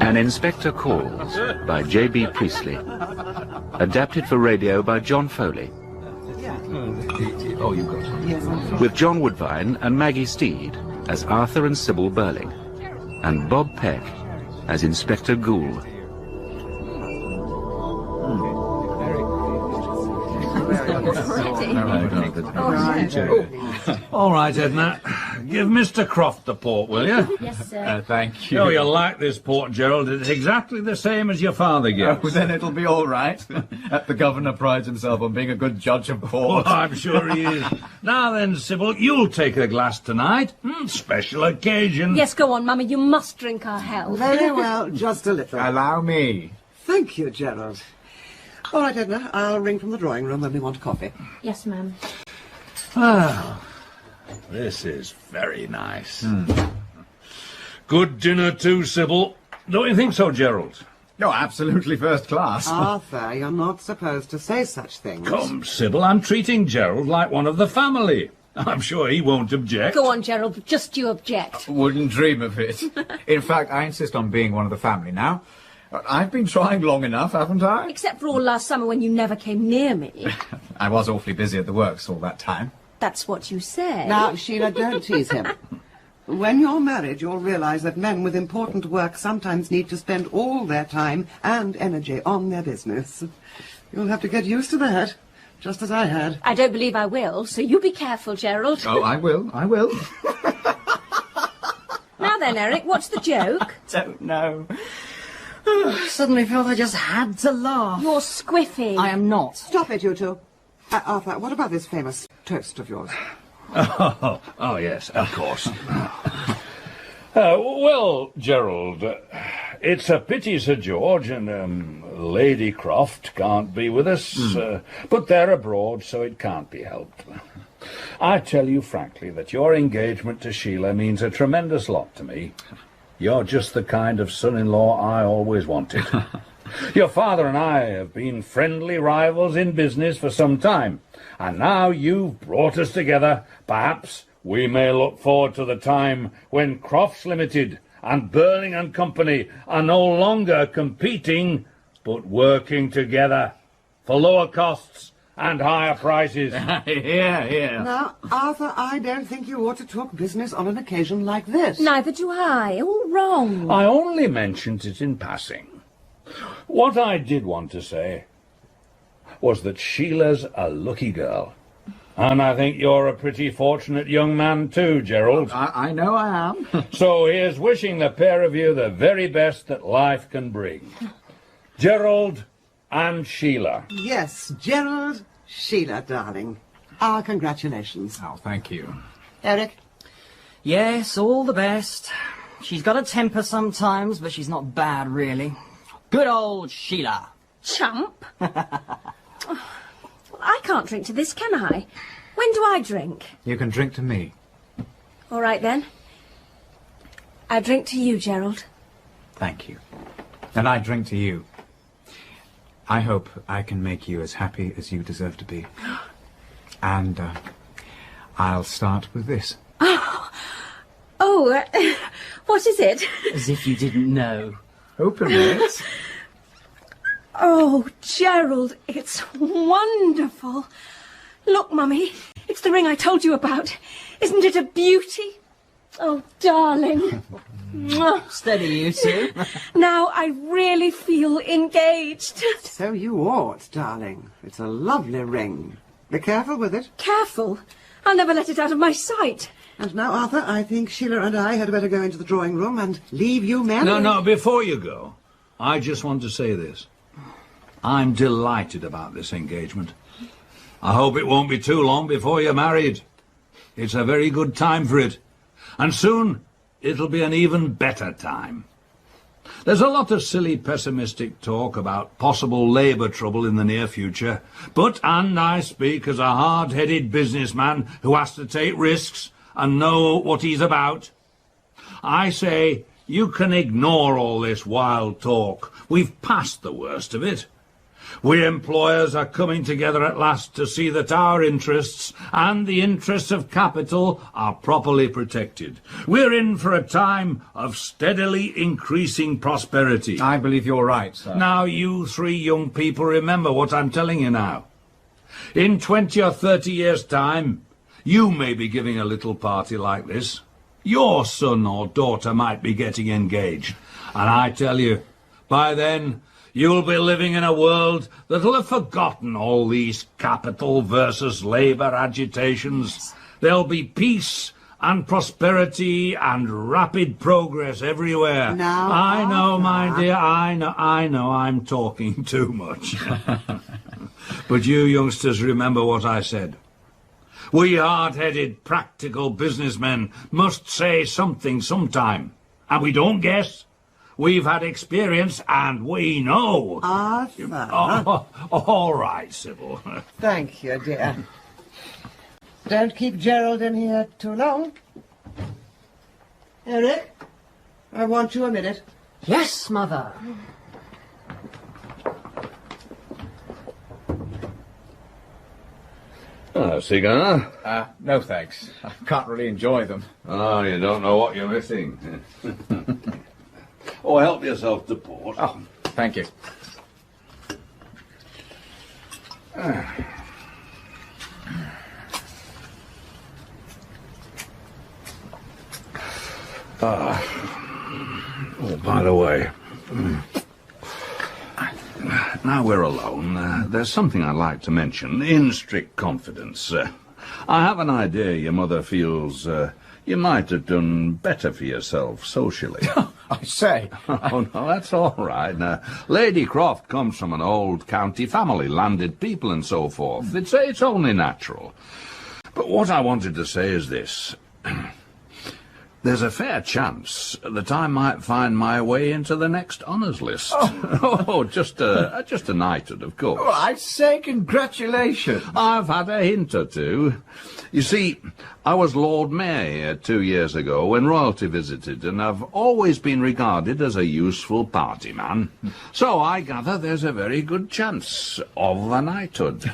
An Inspector Calls by JB Priestley. Adapted for radio by John Foley. Oh, you've got it. With John Woodvine and Maggie Steed as Arthur and Sybil Birling, and Bob Peck as Inspector Goole. All right, Edna. Give Mr. Croft the port, will you? Yes, sir. Thank you. Oh, you'll like this port, Gerald. It's exactly the same as your father gets. Oh, then it'll be all right. The governor prides himself on being a good judge of port. Oh, I'm sure he is. Now then, Sybil, you'll take a glass tonight. Special occasion. Yes, go on, Mummy. You must drink our health. Very well, just a little. Allow me. Thank you, Gerald. All right, Edna, I'll ring from the drawing room when we want coffee. Yes, ma'am. Ah, this is very nice. Good dinner too, Sybil. Don't you think so, Gerald? No, absolutely first class. Arthur, you're not supposed to say such things. Come, Sybil, I'm treating Gerald like one of the family. I'm sure he won't object. Go on, Gerald, just you object. Wouldn't dream of it. In fact, I insist on being one of the family now. I've been trying long enough, haven't I? Except for all last summer when you never came near me. I was awfully busy at the works all that time. That's what you say. Now, Sheila, don't tease him. When you're married, you'll realise that men with important work sometimes need to spend all their time and energy on their business. You'll have to get used to that, just as I had. I don't believe I will, so you be careful, Gerald. Oh, I will. Now then, Eric, what's the joke? Don't know. Suddenly felt I just had to laugh. You're squiffy. I am not. Stop it, you two. Arthur, what about this famous toast of yours? Oh, yes, of course. Well, Gerald, it's a pity Sir George and Lady Croft can't be with us, but they're abroad, so it can't be helped. I tell you frankly that your engagement to Sheila means a tremendous lot to me. You're just the kind of son-in-law I always wanted. Your father and I have been friendly rivals in business for some time, and now you've brought us together. Perhaps we may look forward to the time when Crofts Limited and Birling and Company are no longer competing, but working together for lower costs and higher prices. Yeah. Now, Arthur, I don't think you ought to talk business on an occasion like this. Neither do I. All wrong. I only mentioned it in passing. What I did want to say was that Sheila's a lucky girl. And I think you're a pretty fortunate young man too, Gerald. I know I am. So here's wishing the pair of you the very best that life can bring. Gerald and Sheila. Yes, Gerald, Sheila, darling. Our congratulations. Oh, thank you. Eric? Yes, all the best. She's got a temper sometimes, but she's not bad, really. Good old Sheila. Chump. Well, I can't drink to this, can I? When do I drink? You can drink to me. All right, then. I drink to you, Gerald. Thank you. And I drink to you. I hope I can make you as happy as you deserve to be. And I'll start with this. What is it? As if you didn't know. Open it. Oh, Gerald, it's wonderful. Look, Mummy, it's the ring I told you about. Isn't it a beauty? Oh, darling. Mwah. Steady, you two. Now I really feel engaged. So you ought, darling. It's a lovely ring. Be careful with it. Careful. I'll never let it out of my sight. And now, Arthur, I think Sheila and I had better go into the drawing room and leave you men. No, before you go, I just want to say this. I'm delighted about this engagement. I hope it won't be too long before you're married. It's a very good time for it. And soon, it'll be an even better time. There's a lot of silly pessimistic talk about possible labour trouble in the near future, and I speak as a hard-headed businessman who has to take risks and know what he's about. I say you can ignore all this wild talk. We've passed the worst of it. We employers are coming together at last to see that our interests and the interests of capital are properly protected. We're in for a time of steadily increasing prosperity. I believe you're right, sir. Now, you three young people, remember what I'm telling you now. In 20 or 30 years' time, you may be giving a little party like this. Your son or daughter might be getting engaged. And I tell you, by then, you'll be living in a world that'll have forgotten all these capital versus labour agitations. There'll be peace and prosperity and rapid progress everywhere. Now, I know, my dear, I know I'm talking too much. But you youngsters remember what I said. We hard-headed, practical businessmen must say something sometime. And we don't guess. We've had experience, and we know. Arthur. Oh, all right, Sybil. Thank you, dear. Don't keep Gerald in here too long. Eric, I want you a minute. Yes, Mother. Cigar? No thanks. I can't really enjoy them. Oh, you don't know what you're missing. Oh, help yourself to port. Oh, thank you. Oh, by the way, now we're alone, there's something I'd like to mention, in strict confidence. I have an idea your mother feels you might have done better for yourself socially. I say. Oh, no, that's all right. Now, Lady Croft comes from an old county family, landed people and so forth. It's only natural. But what I wanted to say is this. There's a fair chance that I might find my way into the next honours list. Oh, just a knighthood, of course. Oh, I say congratulations. I've had a hint or two. You see, I was Lord Mayor 2 years ago when royalty visited, and I've always been regarded as a useful party man. So I gather there's a very good chance of a knighthood.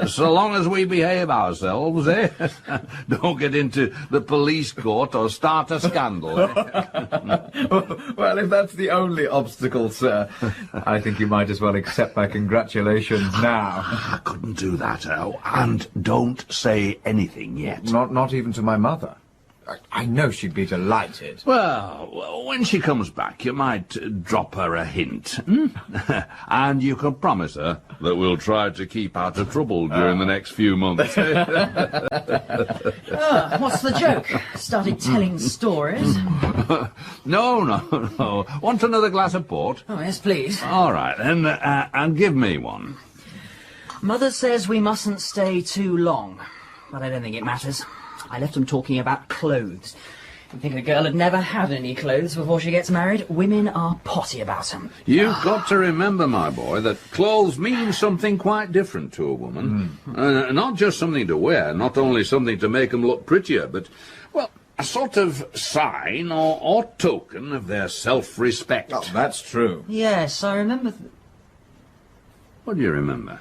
So long as we behave ourselves, eh? Don't get into the police court or start a scandal. Well, if that's the only obstacle, sir, I think you might as well accept my congratulations now. I couldn't do that, and don't say anything yet. Not even to my mother. I know she'd be delighted. Well, when she comes back, you might drop her a hint. And you can promise her that we'll try to keep out of trouble during the next few months. What's the joke? Started telling stories? No. Want another glass of port? Oh, yes, please. All right, then, and give me one. Mother says we mustn't stay too long, but I don't think it matters. I left them talking about clothes. You think a girl had never had any clothes before she gets married? Women are potty about them. You've got to remember, my boy, that clothes mean something quite different to a woman. Not just something to wear, not only something to make them look prettier, but, well, a sort of sign or token of their self-respect. Oh, that's true. Yes, I remember... What do you remember?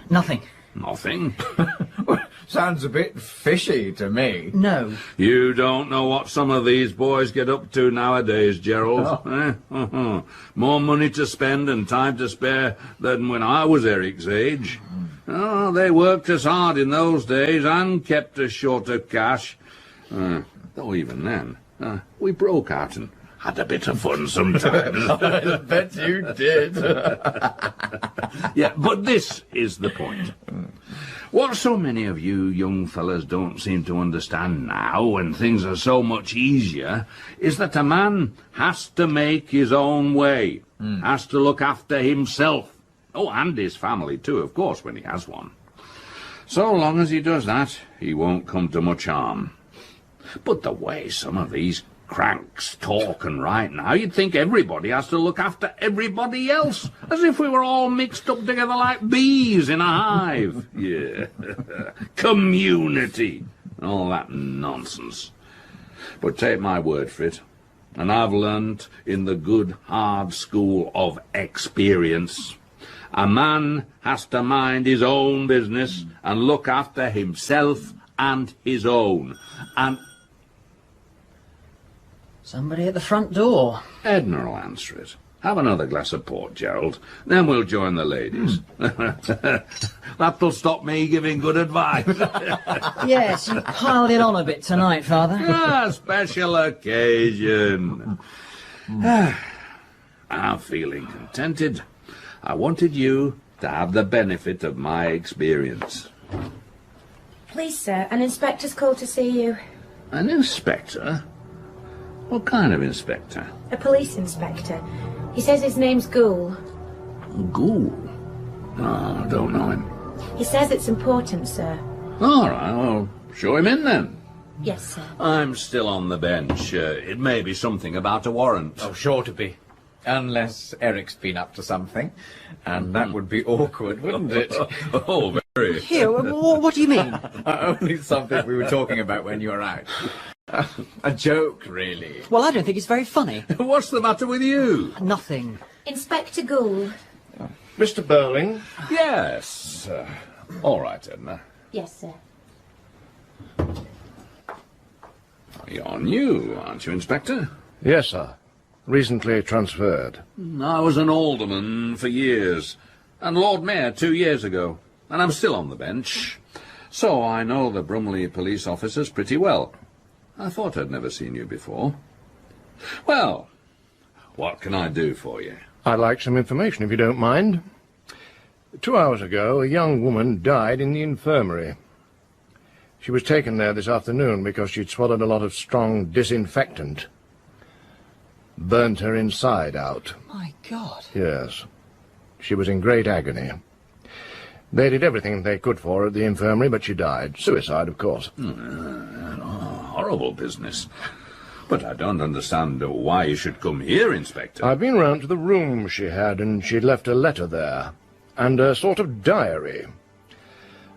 Nothing. Nothing. Sounds a bit fishy to me. No. You don't know what some of these boys get up to nowadays, Gerald. More money to spend and time to spare than when I was Eric's age. Oh, they worked us hard in those days and kept us short of cash. Though even then, we broke out and had a bit of fun sometimes. I bet you did. Yeah, but this is the point. What so many of you young fellas don't seem to understand now, when things are so much easier, is that a man has to make his own way, has to look after himself. Oh, and his family too, of course, when he has one. So long as he does that, he won't come to much harm. But the way some of these cranks talk and write now, you'd think everybody has to look after everybody else, as if we were all mixed up together like bees in a hive. Yeah. Community. All that nonsense. But take my word for it, and I've learnt in the good, hard school of experience, A man has to mind his own business and look after himself and his own. And Somebody at the front door. Edna will answer it. Have another glass of port, Gerald. Then we'll join the ladies. That'll stop me giving good advice. Yes, you piled it on a bit tonight, Father. Ah, special occasion. I'm feeling contented. I wanted you to have the benefit of my experience. Please, sir, an inspector's called to see you. An inspector? What kind of inspector? A police inspector. He says his name's Goole. Goole? No, I don't know him. He says it's important, sir. All right, well, show him in then. Yes, sir. I'm still on the bench. It may be something about a warrant. Oh, sure to be. Unless Eric's been up to something. And that would be awkward, wouldn't it? Oh, very. Here, what do you mean? Only something we were talking about when you were out. A joke, really. Well, I don't think it's very funny. What's the matter with you? Nothing. Inspector Goole. Mr. Birling? Yes. All right, Edna. Yes, sir. You're new, aren't you, Inspector? Yes, sir. Recently transferred. I was an alderman for years, and Lord Mayor 2 years ago, and I'm still on the bench. So I know the Brumley police officers pretty well. I thought I'd never seen you before. Well, what can I do for you? I'd like some information, if you don't mind. 2 hours ago, a young woman died in the infirmary. She was taken there this afternoon because she'd swallowed a lot of strong disinfectant. Burnt her inside out. My God. Yes. She was in great agony. They did everything they could for her at the infirmary, but she died. Suicide, of course. Horrible business. But I don't understand why you should come here, Inspector. I've been round to the room she had, and she'd left a letter there. And a sort of diary.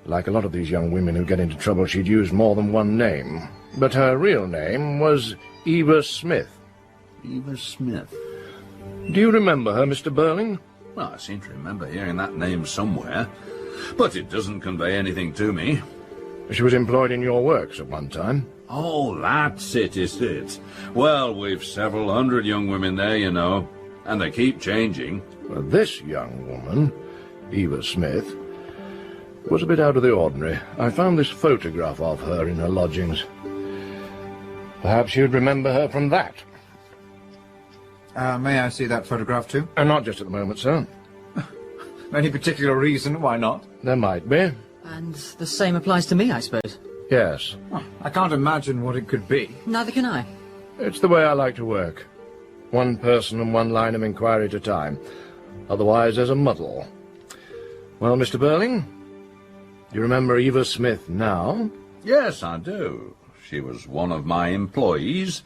Like a lot of these young women who get into trouble, she'd used more than one name. But her real name was Eva Smith. Eva Smith. Do you remember her, Mr. Birling? Well, I seem to remember hearing that name somewhere. But it doesn't convey anything to me. She was employed in your works at one time. Oh, that's it, is it? Well, we've several hundred young women there, you know, and they keep changing. Well, this young woman, Eva Smith, was a bit out of the ordinary. I found this photograph of her in her lodgings. Perhaps you'd remember her from that. May I see that photograph too? Not just at the moment, sir. Any particular reason why not? There might be. And the same applies to me, I suppose. Yes. Well, I can't imagine what it could be. Neither can I. It's the way I like to work. One person and one line of inquiry at a time. Otherwise, there's a muddle. Well, Mr. Birling, do you remember Eva Smith now? Yes, I do. She was one of my employees,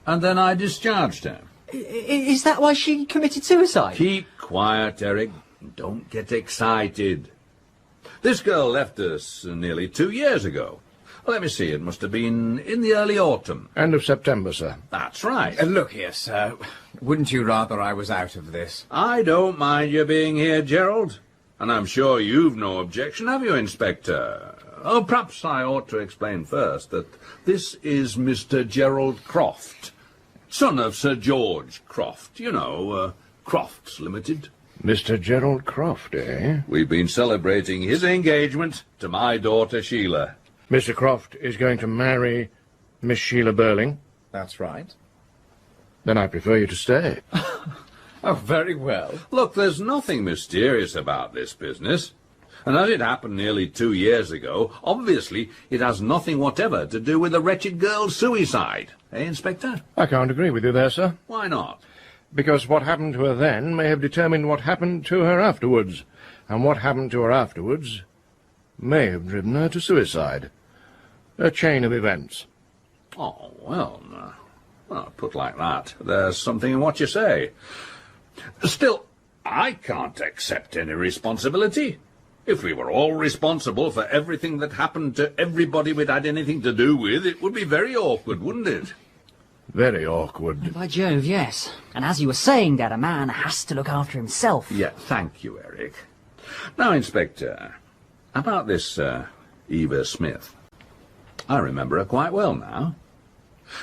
and then I discharged her. Is that why she committed suicide? Keep quiet, Eric. Don't get excited. This girl left us nearly 2 years ago. Let me see, it must have been in the early autumn. End of September, sir. That's right. Look here, sir. Wouldn't you rather I was out of this? I don't mind you being here, Gerald. And I'm sure you've no objection, have you, Inspector? Oh, perhaps I ought to explain first that this is Mr. Gerald Croft, son of Sir George Croft, you know, Crofts Limited. Mr. Gerald Croft, eh? We've been celebrating his engagement to my daughter Sheila. Mr. Croft is going to marry Miss Sheila Birling. That's right. Then I prefer you to stay. Oh, very well. Look, there's nothing mysterious about this business. And as it happened nearly 2 years ago, obviously it has nothing whatever to do with the wretched girl's suicide. Eh, Inspector? I can't agree with you there, sir. Why not? Because what happened to her then may have determined what happened to her afterwards. And what happened to her afterwards may have driven her to suicide. A chain of events. Oh, well, put like that, there's something in what you say. Still, I can't accept any responsibility. If we were all responsible for everything that happened to everybody we'd had anything to do with, it would be very awkward, wouldn't it? Very awkward. By Jove, yes. And as you were saying, Dad, a man has to look after himself. Yeah, thank you, Eric. Now, Inspector, about this Eva Smith. I remember her quite well now.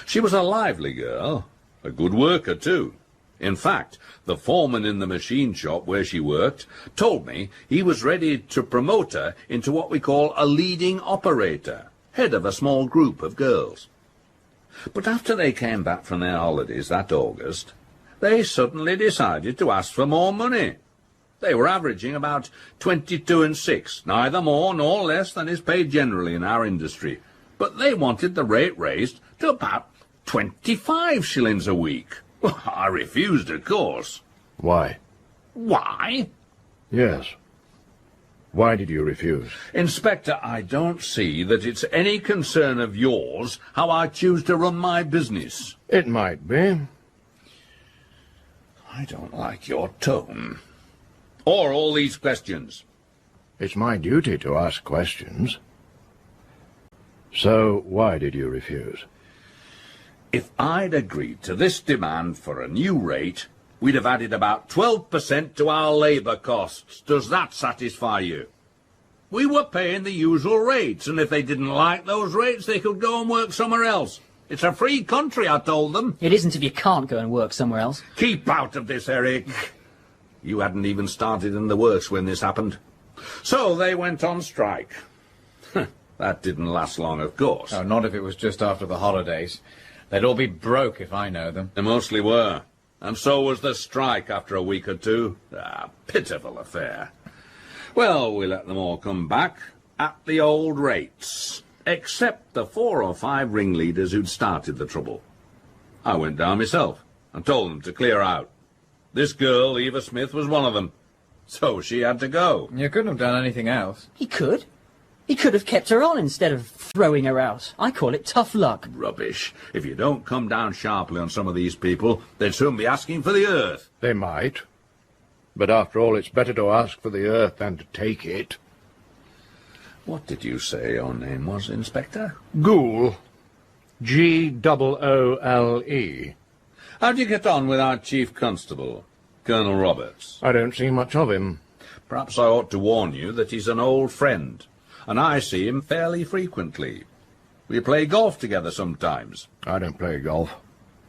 She was a lively girl, a good worker too. In fact, the foreman in the machine shop where she worked told me he was ready to promote her into what we call a leading operator, head of a small group of girls. But after they came back from their holidays that August, they suddenly decided to ask for more money. They were averaging about 22 and 6, neither more nor less than is paid generally in our industry. But they wanted the rate raised to about 25 shillings a week. Well, I refused, of course. Why? Why? Yes. Why did you refuse? Inspector, I don't see that it's any concern of yours how I choose to run my business. It might be. I don't like your tone. Or all these questions. It's my duty to ask questions. So, why did you refuse? If I'd agreed to this demand for a new rate, we'd have added about 12% to our labour costs. Does that satisfy you? We were paying the usual rates, and if they didn't like those rates, they could go and work somewhere else. It's a free country, I told them. It isn't if you can't go and work somewhere else. Keep out of this, Eric. You hadn't even started in the works when this happened. So they went on strike. That didn't last long, of course. Oh, not if it was just after the holidays. They'd all be broke if I know them. They mostly were. And so was the strike after a week or two. A pitiful affair. Well, we let them all come back at the old rates, except the 4 or 5 ringleaders who'd started the trouble. I went down myself and told them to clear out. This girl, Eva Smith, was one of them. So she had to go. You couldn't have done anything else. He could. He could have kept her on instead of throwing her out. I call it tough luck. Rubbish. If you don't come down sharply on some of these people, they'd soon be asking for the earth. They might. But after all, it's better to ask for the earth than to take it. What did you say your name was, Inspector? Goole. Goole. How'd you get on with our Chief Constable, Colonel Roberts? I don't see much of him. Perhaps I ought to warn you that he's an old friend, and I see him fairly frequently. We play golf together sometimes. I don't play golf.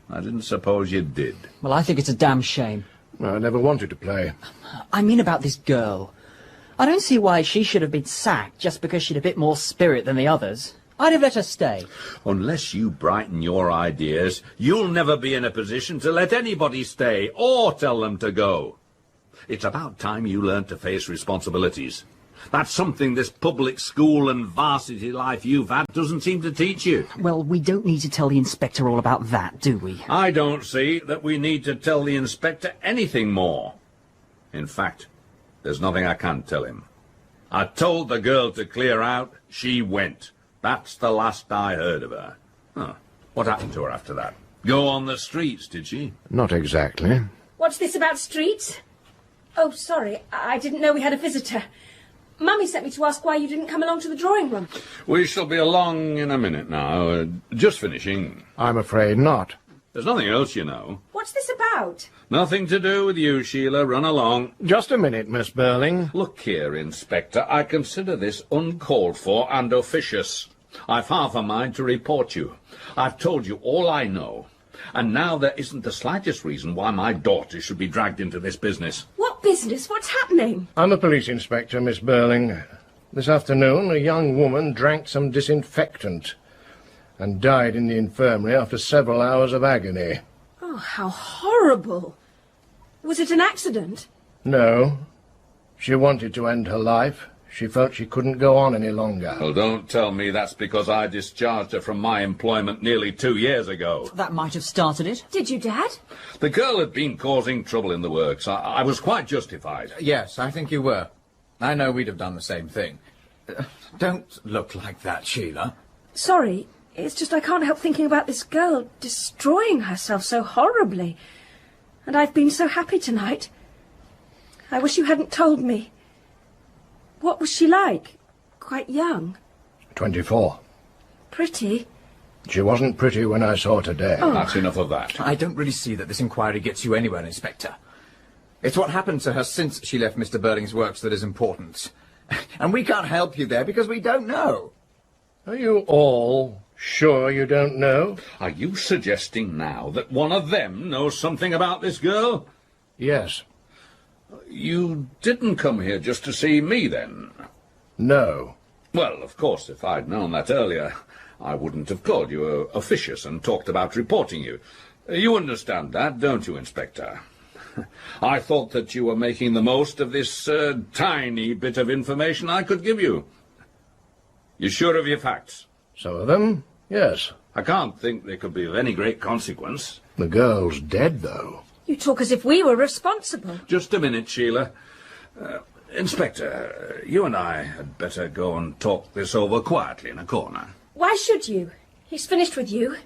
I didn't suppose you did. Well, I think it's a damn shame. I never wanted to play. I mean about this girl. I don't see why she should have been sacked just because she'd a bit more spirit than the others. I'd have let her stay. Unless you brighten your ideas, you'll never be in a position to let anybody stay or tell them to go. It's about time you learned to face responsibilities. That's something this public school and varsity life you've had doesn't seem to teach you. Well, we don't need to tell the inspector all about that, do we? I don't see that we need to tell the inspector anything more. In fact, there's nothing I can tell him. I told the girl to clear out. She went. That's the last I heard of her. Huh. What happened to her after that? Go on the streets, did she? Not exactly. What's this about streets? Oh, sorry, I didn't know we had a visitor. Mummy sent me to ask why you didn't come along to the drawing room. We shall be along in a minute now. Just finishing. I'm afraid not. There's nothing else, you know. What's this about? Nothing to do with you, Sheila. Run along. Just a minute, Miss Birling. Look here, Inspector. I consider this uncalled for and officious. I've half a mind to report you. I've told you all I know. And now there isn't the slightest reason why my daughter should be dragged into this business. What business? What's happening? I'm a police inspector, Miss Birling. This afternoon, a young woman drank some disinfectant and died in the infirmary after several hours of agony. Oh, how horrible. Was it an accident? No. She wanted to end her life. She felt she couldn't go on any longer. Well, don't tell me that's because I discharged her from my employment nearly 2 years ago. That might have started it. Did you, Dad? The girl had been causing trouble in the works. I was quite justified. Yes, I think you were. I know we'd have done the same thing. Don't look like that, Sheila. Sorry, it's just I can't help thinking about this girl destroying herself so horribly. And I've been so happy tonight. I wish you hadn't told me. What was she like? Quite young? 24. Pretty? She wasn't pretty when I saw her today. Oh. That's enough of that. I don't really see that this inquiry gets you anywhere, Inspector. It's what happened to her since she left Mr. Birling's works that is important. And we can't help you there because we don't know. Are you all sure you don't know? Are you suggesting now that one of them knows something about this girl? Yes. You didn't come here just to see me, then? No. Well, of course, if I'd known that earlier, I wouldn't have called you officious and talked about reporting you. You understand that, don't you, Inspector? I thought that you were making the most of this tiny bit of information I could give you. You sure of your facts? Some of them, yes. I can't think they could be of any great consequence. The girl's dead, though. You talk as if we were responsible. Just a minute, Sheila. Inspector, you and I had better go and talk this over quietly in a corner. Why should you? He's finished with you.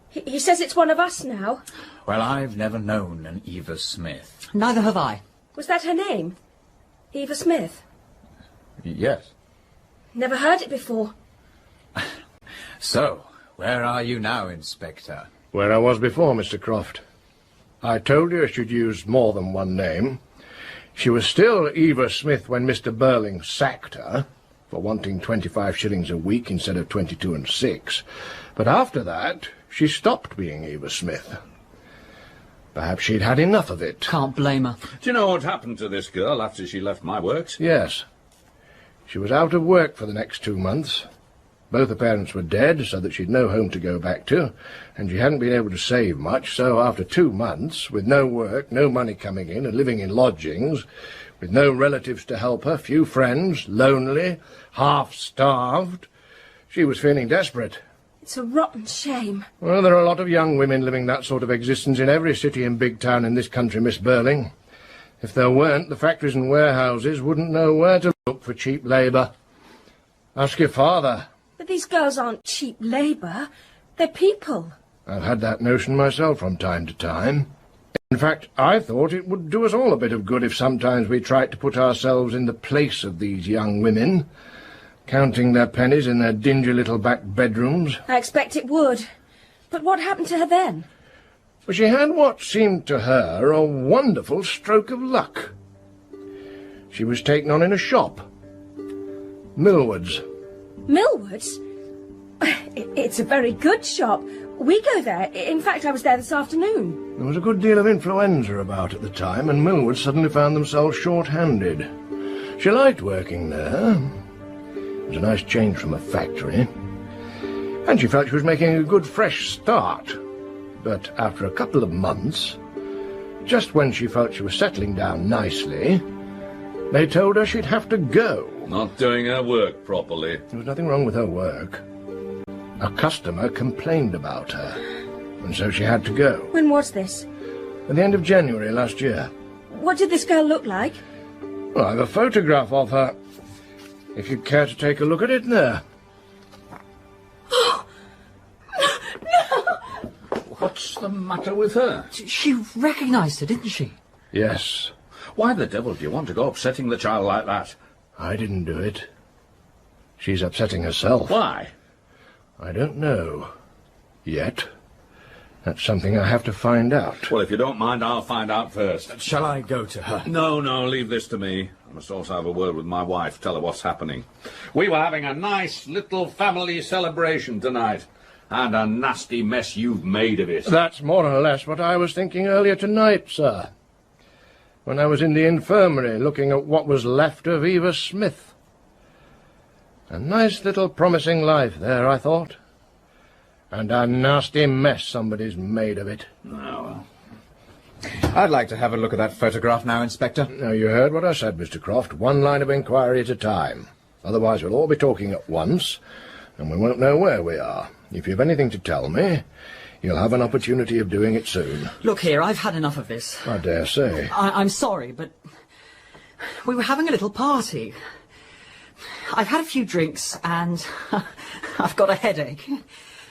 He says it's one of us now. Well, I've never known an Eva Smith. Neither have I. Was that her name? Eva Smith? Yes. Never heard it before. So, where are you now, Inspector? Where I was before, Mr. Croft. I told you I should use more than one name. She was still Eva Smith when Mr. Birling sacked her for wanting 25 shillings a week instead of 22 and 6. But after that, she stopped being Eva Smith. Perhaps she'd had enough of it. Can't blame her. Do you know what happened to this girl after she left my works? Yes. She was out of work for the next 2 months. Both her parents were dead, so that she'd no home to go back to, and she hadn't been able to save much, so after 2 months, with no work, no money coming in, and living in lodgings, with no relatives to help her, few friends, lonely, half-starved, she was feeling desperate. It's a rotten shame. Well, there are a lot of young women living that sort of existence in every city and big town in this country, Miss Birling. If there weren't, the factories and warehouses wouldn't know where to look for cheap labour. Ask your father. But these girls aren't cheap labour. They're people. I've had that notion myself from time to time. In fact, I thought it would do us all a bit of good if sometimes we tried to put ourselves in the place of these young women, counting their pennies in their dingy little back bedrooms. I expect it would. But what happened to her then? Well, she had what seemed to her a wonderful stroke of luck. She was taken on in a shop. Millward's. Millward's? It's a very good shop. We go there. In fact, I was there this afternoon. There was a good deal of influenza about at the time, and Millward suddenly found themselves short-handed. She liked working there. It was a nice change from a factory. And she felt she was making a good fresh start. But after a couple of months, just when she felt she was settling down nicely, they told her she'd have to go. Not doing her work properly. There was nothing wrong with her work. A customer complained about her, and so she had to go. When was this? At the end of January last year. What did this girl look like? Well, I have a photograph of her. If you'd care to take a look at it there. What's the matter with her? She recognised her, didn't she? Yes. Why the devil do you want to go upsetting the child like that? I didn't do it. She's upsetting herself. Why? I don't know. Yet. That's something I have to find out. Well, if you don't mind, I'll find out first. Shall I go to her? No, leave this to me. I must also have a word with my wife, tell her what's happening. We were having a nice little family celebration tonight, and a nasty mess you've made of it. That's more or less what I was thinking earlier tonight, sir. When I was in the infirmary looking at what was left of Eva Smith. A nice little promising life there, I thought. And a nasty mess somebody's made of it. Oh, well. I'd like to have a look at that photograph now, Inspector. Now, you heard what I said, Mr. Croft. One line of inquiry at a time. Otherwise we'll all be talking at once, and we won't know where we are. If you've anything to tell me, you'll have an opportunity of doing it soon. Look here, I've had enough of this. I dare say. I'm sorry, but we were having a little party. I've had a few drinks, and I've got a headache.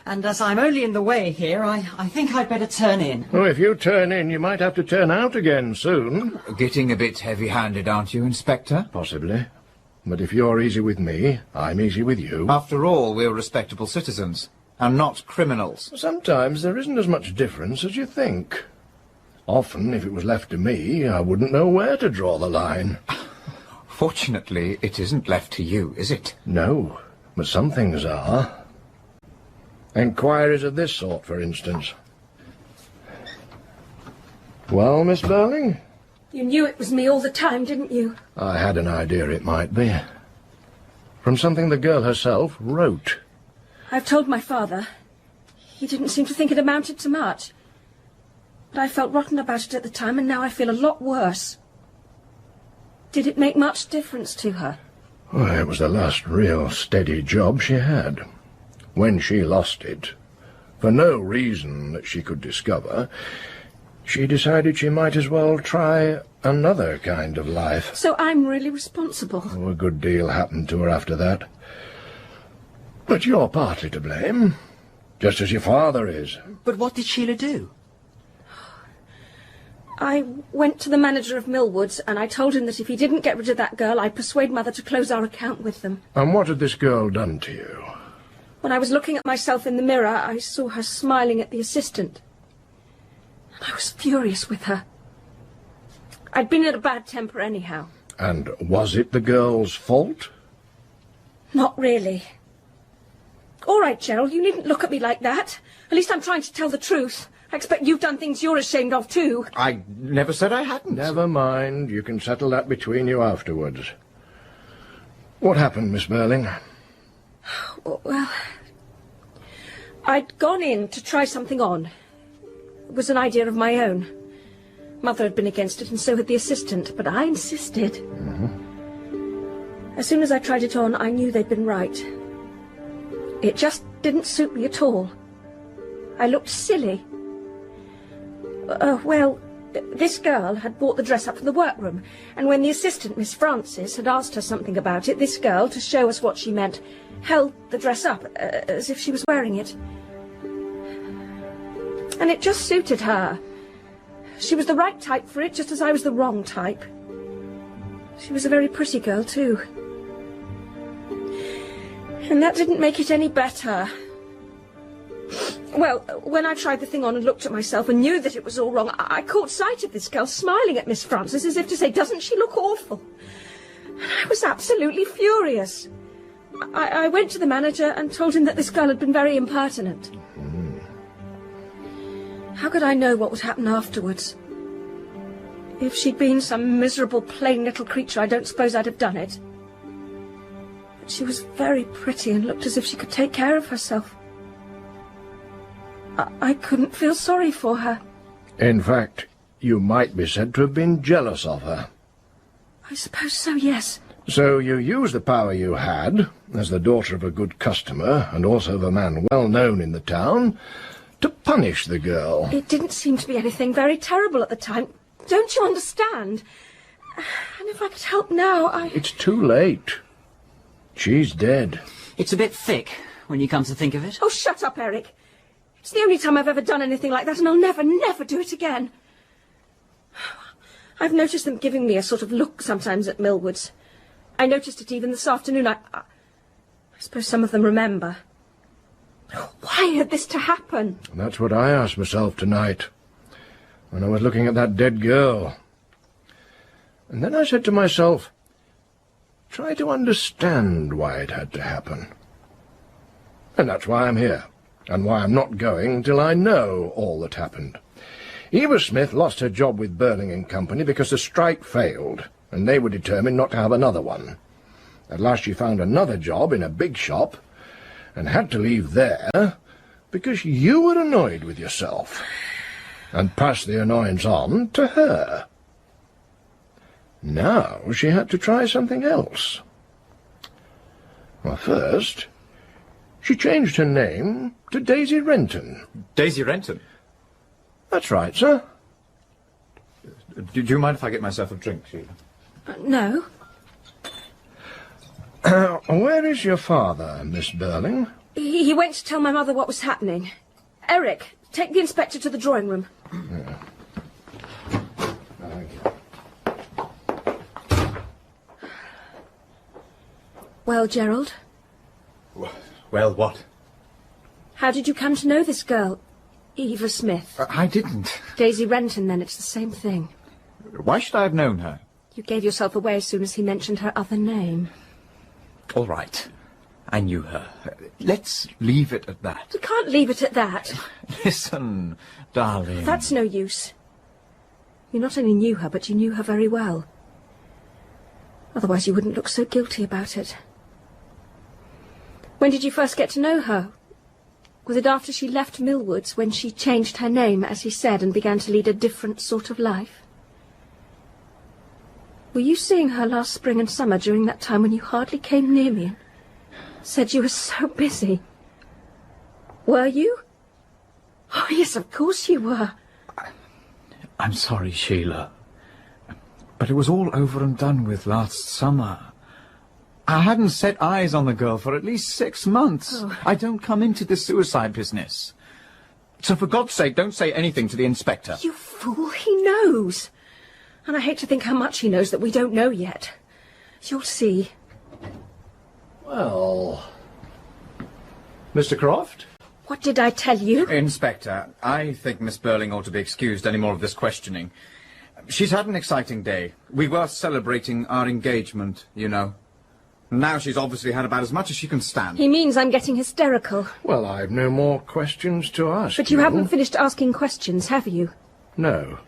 And as I'm only in the way here, I think I'd better turn in. Oh, if you turn in, you might have to turn out again soon. Getting a bit heavy-handed, aren't you, Inspector? Possibly. But if you're easy with me, I'm easy with you. After all, we're respectable citizens. and not criminals. Sometimes there isn't as much difference as you think. Often, if it was left to me, I wouldn't know where to draw the line. Fortunately, it isn't left to you, is it? No, but some things are. Enquiries of this sort, for instance. Well, Miss Birling? You knew it was me all the time, didn't you? I had an idea it might be. From something the girl herself wrote. I've told my father. He didn't seem to think it amounted to much. But I felt rotten about it at the time, and now I feel a lot worse. Did it make much difference to her? Well, it was the last real steady job she had. When she lost it, for no reason that she could discover, she decided she might as well try another kind of life. So I'm really responsible. Oh, a good deal happened to her after that. But you're partly to blame, just as your father is. But what did Sheila do? I went to the manager of Millwoods, and I told him that if he didn't get rid of that girl, I'd persuade Mother to close our account with them. And what had this girl done to you? When I was looking at myself in the mirror, I saw her smiling at the assistant. I was furious with her. I'd been in a bad temper anyhow. And was it the girl's fault? Not really. All right, Gerald, you needn't look at me like that. At least I'm trying to tell the truth. I expect you've done things you're ashamed of, too. I never said I hadn't. Never mind. You can settle that between you afterwards. What happened, Miss Birling? Well, I'd gone in to try something on. It was an idea of my own. Mother had been against it, and so had the assistant, but I insisted. As soon as I tried it on, I knew they'd been right. It just didn't suit me at all. I looked silly. Well, this girl had brought the dress up from the workroom, and when the assistant, Miss Francis, had asked her something about it, this girl, to show us what she meant, held the dress up as if she was wearing it. And it just suited her. She was the right type for it, just as I was the wrong type. She was a very pretty girl, too. And that didn't make it any better. Well, when I tried the thing on and looked at myself and knew that it was all wrong, I caught sight of this girl smiling at Miss Francis as if to say, "Doesn't she look awful?" And I was absolutely furious. I went to the manager and told him that this girl had been very impertinent. How could I know what would happen afterwards? If she'd been some miserable, plain little creature, I don't suppose I'd have done it. But she was very pretty and looked as if she could take care of herself. I couldn't feel sorry for her. In fact, you might be said to have been jealous of her. I suppose so, yes. So you used the power you had, as the daughter of a good customer, and also of a man well known in the town, to punish the girl. It didn't seem to be anything very terrible at the time. Don't you understand? And if I could help now, It's too late. She's dead. It's a bit thick, when you come to think of it. Oh, shut up, Eric. It's the only time I've ever done anything like that, and I'll never, never do it again. I've noticed them giving me a sort of look sometimes at Millwoods. I noticed it even this afternoon. I suppose some of them remember. Why had this to happen? That's what I asked myself tonight, when I was looking at that dead girl. And then I said to myself, try to understand why it had to happen. And that's why I'm here, and why I'm not going till I know all that happened. Eva Smith lost her job with Birling and Company because the strike failed, and they were determined not to have another one. At last she found another job in a big shop, and had to leave there because you were annoyed with yourself, and passed the annoyance on to her. Now she had to try something else. Well, first, she changed her name to Daisy Renton. Daisy Renton? That's right, sir. Do you mind if I get myself a drink, Sheila? No. Where is your father, Miss Birling? He went to tell my mother what was happening. Eric, take the inspector to the drawing room. Yeah. Thank you. Well, Gerald? Well, what? How did you come to know this girl, Eva Smith? I didn't. Daisy Renton, then. It's the same thing. Why should I have known her? You gave yourself away as soon as he mentioned her other name. All right. I knew her. Let's leave it at that. You can't leave it at that. Listen, darling. That's no use. You not only knew her, but you knew her very well. Otherwise you wouldn't look so guilty about it. When did you first get to know her? Was it after she left Millwoods, when she changed her name, as he said, and began to lead a different sort of life? Were you seeing her last spring and summer during that time when you hardly came near me and said you were so busy? Were you? Oh, yes, of course you were. I'm sorry, Sheila. But it was all over and done with last summer. I hadn't set eyes on the girl for at least 6 months. Oh. I don't come into the suicide business. So for God's sake, don't say anything to the inspector. You fool, he knows. And I hate to think how much he knows that we don't know yet. You'll see. Well... Mr. Croft? What did I tell you? Inspector, I think Miss Birling ought to be excused any more of this questioning. She's had an exciting day. We were celebrating our engagement, you know. Now she's obviously had about as much as she can stand. He means I'm getting hysterical. Well, I've no more questions to ask. But you haven't finished asking questions, have you? No.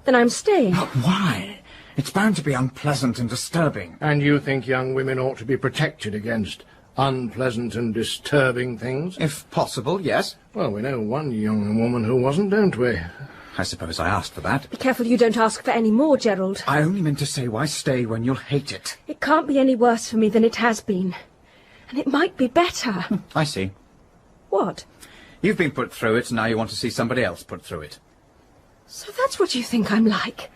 Then I'm staying. Why? It's bound to be unpleasant and disturbing. And you think young women ought to be protected against unpleasant and disturbing things? If possible, yes. Well, we know one young woman who wasn't, don't we? I suppose I asked for that. Be careful you don't ask for any more, Gerald. I only meant to say why stay when you'll hate it. It can't be any worse for me than it has been. And it might be better. I see. What? You've been put through it, and now you want to see somebody else put through it. So that's what you think I'm like?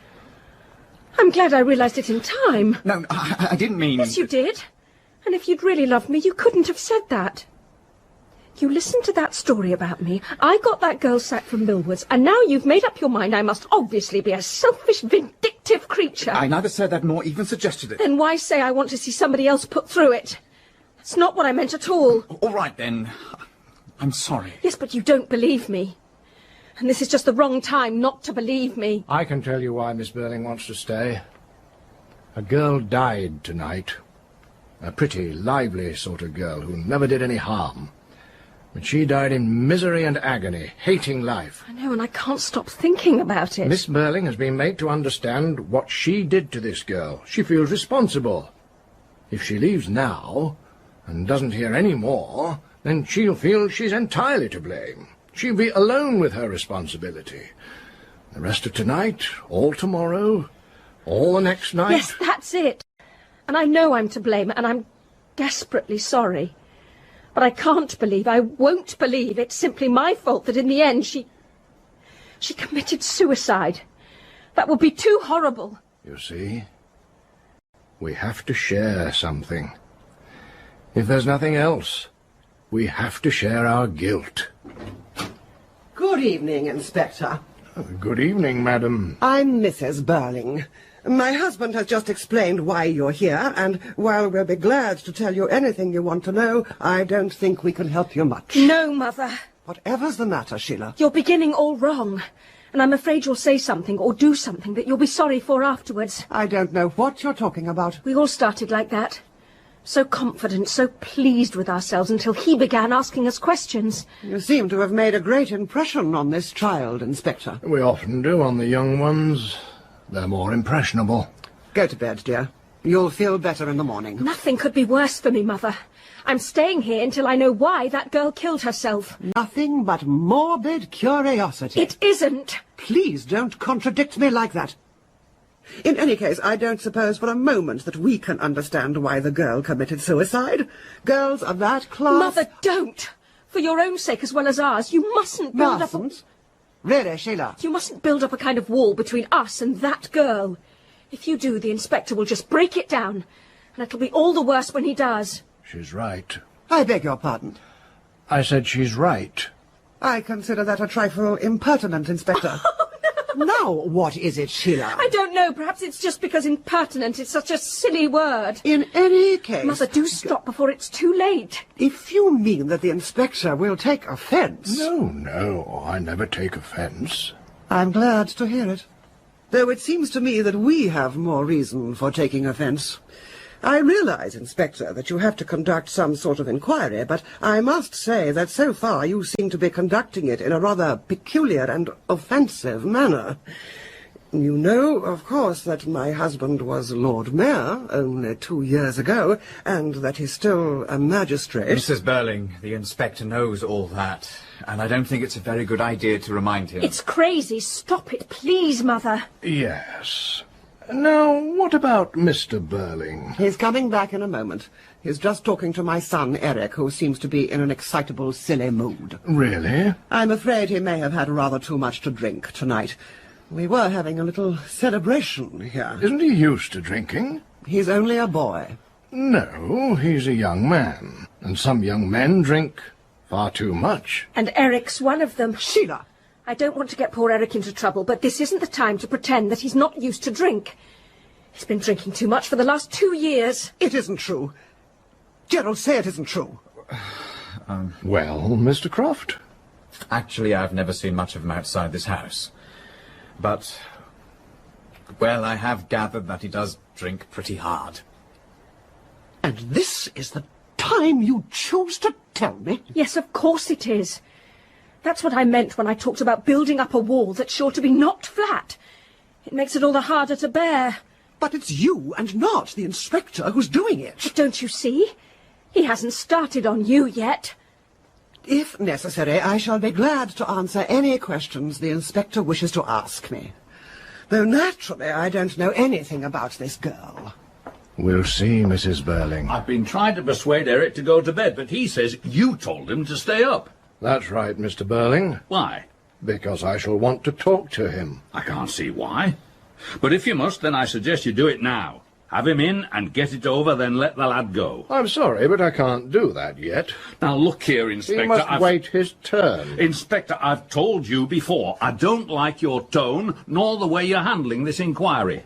I'm glad I realised it in time. No, I didn't mean... Yes, you did. And if you'd really loved me, you couldn't have said that. You listened to that story about me. I got that girl sacked from Millwoods, and now you've made up your mind I must obviously be a selfish, vindictive creature. I neither said that nor even suggested it. Then why say I want to see somebody else put through it? That's not what I meant at all. All right, then. I'm sorry. Yes, but you don't believe me. And this is just the wrong time not to believe me. I can tell you why Miss Birling wants to stay. A girl died tonight. A pretty, lively sort of girl who never did any harm. But she died in misery and agony, hating life. I know, and I can't stop thinking about it. Miss Birling has been made to understand what she did to this girl. She feels responsible. If she leaves now, and doesn't hear any more, then she'll feel she's entirely to blame. She'll be alone with her responsibility. The rest of tonight, all tomorrow, all the next night... Yes, that's it. And I know I'm to blame, and I'm desperately sorry. But I can't believe, I won't believe it's simply my fault that in the end she committed suicide. That would be too horrible. You see, we have to share something. If there's nothing else, we have to share our guilt. Good evening, Inspector. Good evening, madam. I'm Mrs. Birling. My husband has just explained why you're here, and while we'll be glad to tell you anything you want to know, I don't think we can help you much. No, Mother. Whatever's the matter, Sheila? You're beginning all wrong. And I'm afraid you'll say something or do something that you'll be sorry for afterwards. I don't know what you're talking about. We all started like that. So confident, so pleased with ourselves until he began asking us questions. You seem to have made a great impression on this child, Inspector. We often do on the young ones. They're more impressionable. Go to bed, dear. You'll feel better in the morning. Nothing could be worse for me, Mother. I'm staying here until I know why that girl killed herself. Nothing but morbid curiosity. It isn't. Please don't contradict me like that. In any case, I don't suppose for a moment that we can understand why the girl committed suicide. Girls of that class... Mother, don't! For your own sake as well as ours, you mustn't build up... Really, Sheila? You mustn't build up a kind of wall between us and that girl. If you do, the inspector will just break it down. And it'll be all the worse when he does. She's right. I beg your pardon. I said she's right. I consider that a trifle impertinent, Inspector. Oh, Now, what is it, Sheila? I don't know. Perhaps it's just because impertinent is such a silly word. In any case... Mother, do stop before it's too late. If you mean that the inspector will take offence... No, I never take offence. I'm glad to hear it. Though it seems to me that we have more reason for taking offence. I realise, Inspector, that you have to conduct some sort of inquiry, but I must say that so far you seem to be conducting it in a rather peculiar and offensive manner. You know, of course, that my husband was Lord Mayor only 2 years ago, and that he's still a magistrate. Mrs. Birling, the inspector knows all that, and I don't think it's a very good idea to remind him. It's crazy. Stop it, please, Mother. Yes. Now, what about Mr. Birling? He's coming back in a moment. He's just talking to my son, Eric, who seems to be in an excitable, silly mood. Really? I'm afraid he may have had rather too much to drink tonight. We were having a little celebration here. Isn't he used to drinking? He's only a boy. No, he's a young man. And some young men drink far too much. And Eric's one of them. Sheila! I don't want to get poor Eric into trouble, but this isn't the time to pretend that he's not used to drink. He's been drinking too much for the last 2 years. It isn't true. Gerald, say it isn't true. Well, Mr. Croft? Actually, I've never seen much of him outside this house. But, well, I have gathered that he does drink pretty hard. And this is the time you choose to tell me? Yes, of course it is. That's what I meant when I talked about building up a wall that's sure to be knocked flat. It makes it all the harder to bear. But it's you and not the inspector who's doing it. But don't you see? He hasn't started on you yet. If necessary, I shall be glad to answer any questions the inspector wishes to ask me. Though naturally I don't know anything about this girl. We'll see, Mrs. Birling. I've been trying to persuade Eric to go to bed, but he says you told him to stay up. That's right, Mr. Birling. Why? Because I shall want to talk to him. I can't see why. But if you must, then I suggest you do it now. Have him in and get it over, then let the lad go. I'm sorry, but I can't do that yet. Now look here, Inspector. He must wait his turn. Inspector, I've told you before, I don't like your tone, nor the way you're handling this inquiry.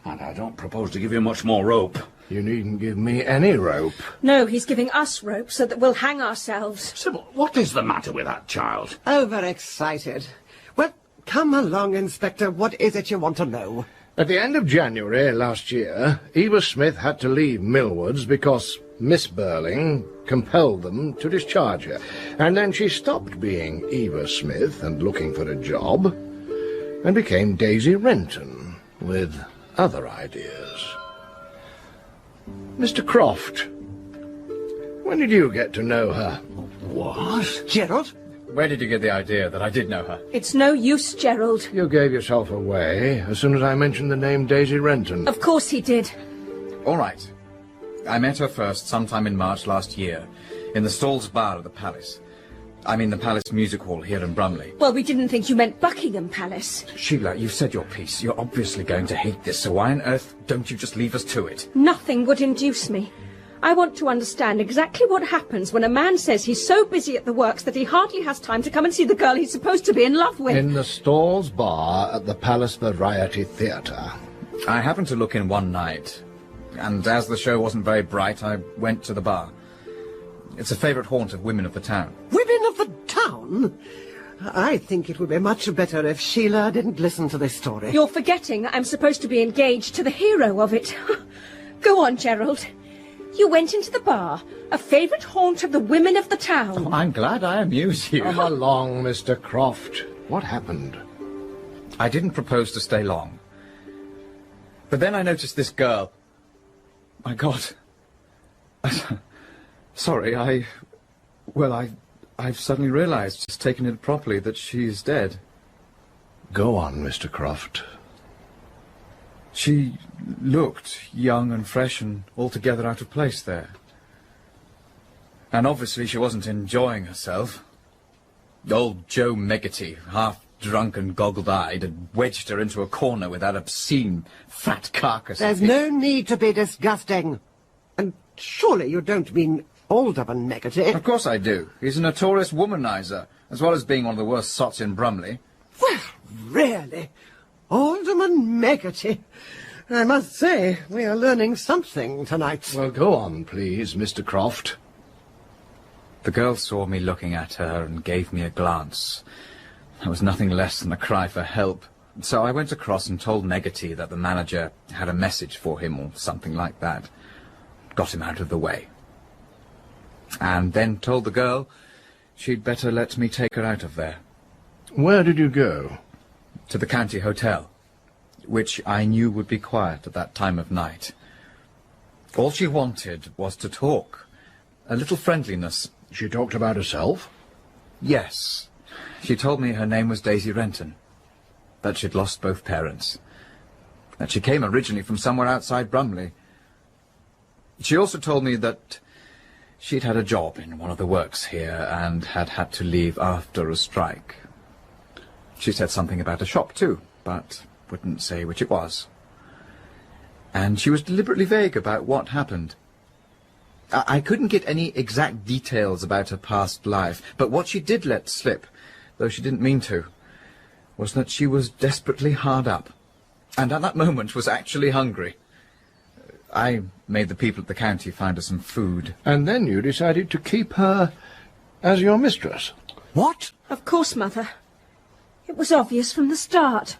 And I don't propose to give you much more rope. You needn't give me any rope. No, he's giving us rope so that we'll hang ourselves. Sybil, what is the matter with that child? Overexcited. Well, come along, Inspector. What is it you want to know? At the end of January last year, Eva Smith had to leave Millwards because Miss Birling compelled them to discharge her. And then she stopped being Eva Smith and looking for a job and became Daisy Renton with other ideas. Mr. Croft, when did you get to know her? What? Gerald? Where did you get the idea that I did know her? It's no use, Gerald. You gave yourself away as soon as I mentioned the name Daisy Renton. Of course he did. All right. I met her first sometime in March last year, in the Stalls Bar at the Palace. I mean the Palace Music Hall here in Brumley. Well, we didn't think you meant Buckingham Palace. Sheila, you've said your piece. You're obviously going to hate this, so why on earth don't you just leave us to it? Nothing would induce me. I want to understand exactly what happens when a man says he's so busy at the works that he hardly has time to come and see the girl he's supposed to be in love with. In the Stalls Bar at the Palace Variety Theatre. I happened to look in one night, and as the show wasn't very bright, I went to the bar. It's a favourite haunt of women of the town. Women of the town? I think it would be much better if Sheila didn't listen to this story. You're forgetting I'm supposed to be engaged to the hero of it. Go on, Gerald. You went into the bar, a favourite haunt of the women of the town. Oh, I'm glad I amuse you. Come along, Mr. Croft. What happened? I didn't propose to stay long. But then I noticed this girl. My God. Sorry, I've suddenly realised, just taken it properly, that she's dead. Go on, Mr. Croft. She looked young and fresh and altogether out of place there. And obviously she wasn't enjoying herself. Old Joe Meggerty, half drunk and goggled-eyed, had wedged her into a corner with that obscene fat carcass. There's no need to be disgusting. And surely you don't mean Alderman Meggerty? Of course I do. He's a notorious womanizer, as well as being one of the worst sots in Brumley. Well, really? Alderman Meggerty. I must say, we are learning something tonight. Well, go on, please, Mr. Croft. The girl saw me looking at her and gave me a glance. That was nothing less than a cry for help. So I went across and told Meggerty that the manager had a message for him or something like that. Got him out of the way. And then told the girl she'd better let me take her out of there. Where did you go? To the county hotel, which I knew would be quiet at that time of night. All she wanted was to talk. A little friendliness. She talked about herself? Yes. She told me her name was Daisy Renton, that she'd lost both parents, that she came originally from somewhere outside Brumley. She also told me that she'd had a job in one of the works here and had had to leave after a strike. She said something about a shop too, but wouldn't say which it was. And she was deliberately vague about what happened. I couldn't get any exact details about her past life, but what she did let slip, though she didn't mean to, was that she was desperately hard up, and at that moment was actually hungry. I made the people at the county find her some food. And then you decided to keep her as your mistress? What? Of course, Mother. It was obvious from the start.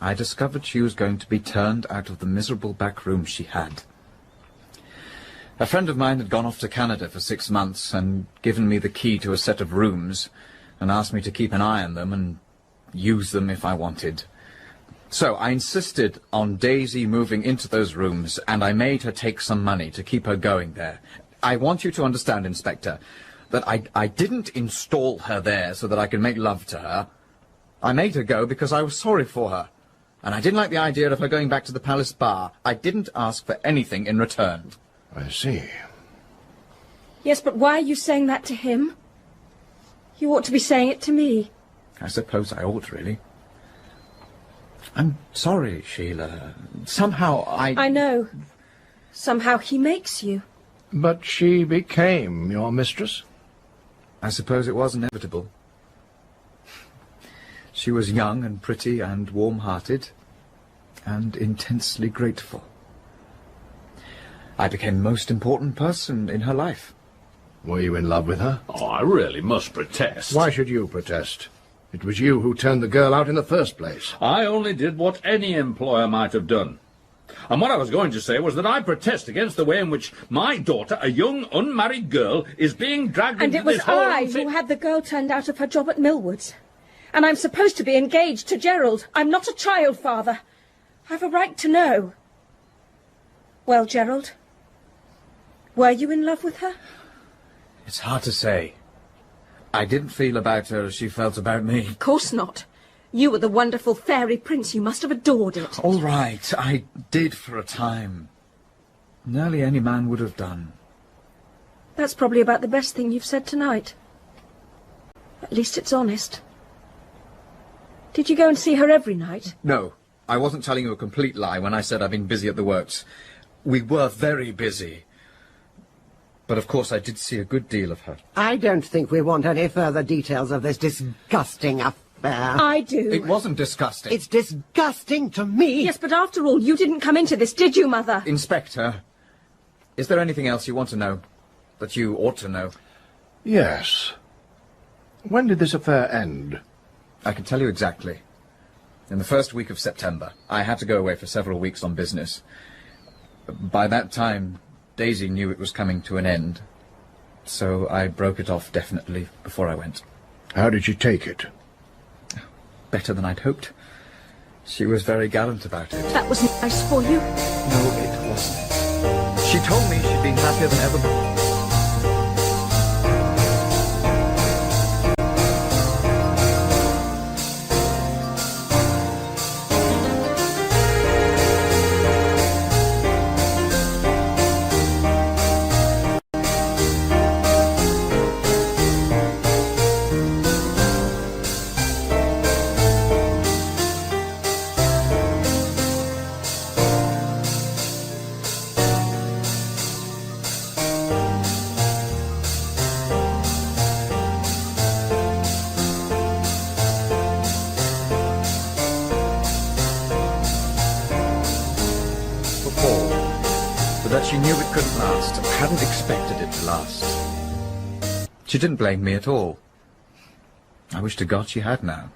I discovered she was going to be turned out of the miserable back room she had. A friend of mine had gone off to Canada for 6 months and given me the key to a set of rooms and asked me to keep an eye on them and use them if I wanted. So I insisted on Daisy moving into those rooms, and I made her take some money to keep her going there. I want you to understand, Inspector, that I didn't install her there so that I could make love to her. I made her go because I was sorry for her, and I didn't like the idea of her going back to the Palace Bar. I didn't ask for anything in return. I see. Yes, but why are you saying that to him? You ought to be saying it to me. I suppose I ought, really. I'm sorry, Sheila. Somehow I know. Somehow he makes you. But she became your mistress? I suppose it was inevitable. She was young and pretty and warm-hearted and intensely grateful. I became the most important person in her life. Were you in love with her? Oh, I really must protest. Why should you protest? It was you who turned the girl out in the first place. I only did what any employer might have done. And what I was going to say was that I protest against the way in which my daughter, a young, unmarried girl, is being dragged And into it was this whole... I who had the girl turned out of her job at Millwoods. And I'm supposed to be engaged to Gerald. I'm not a child, Father. I've a right to know. Well, Gerald, were you in love with her? It's hard to say. I didn't feel about her as she felt about me. Of course not. You were the wonderful fairy prince. You must have adored it. All right, I did for a time. Nearly any man would have done. That's probably about the best thing you've said tonight. At least it's honest. Did you go and see her every night? No, I wasn't telling you a complete lie when I said I've been busy at the works. We were very busy. But of course I did see a good deal of her. I don't think we want any further details of this disgusting affair. I do. It wasn't disgusting. It's disgusting to me. Yes, but after all, you didn't come into this, did you, Mother? Inspector, is there anything else you want to know? That you ought to know? Yes. When did this affair end? I can tell you exactly. In the first week of September. I had to go away for several weeks on business. By that time, Daisy knew it was coming to an end. So I broke it off definitely before I went. How did she take it? Better than I'd hoped. She was very gallant about it. That was nice for you. No, it wasn't. She told me she'd been happier than ever before. She knew it couldn't last. I hadn't expected it to last. She didn't blame me at all. I wish to God she had now.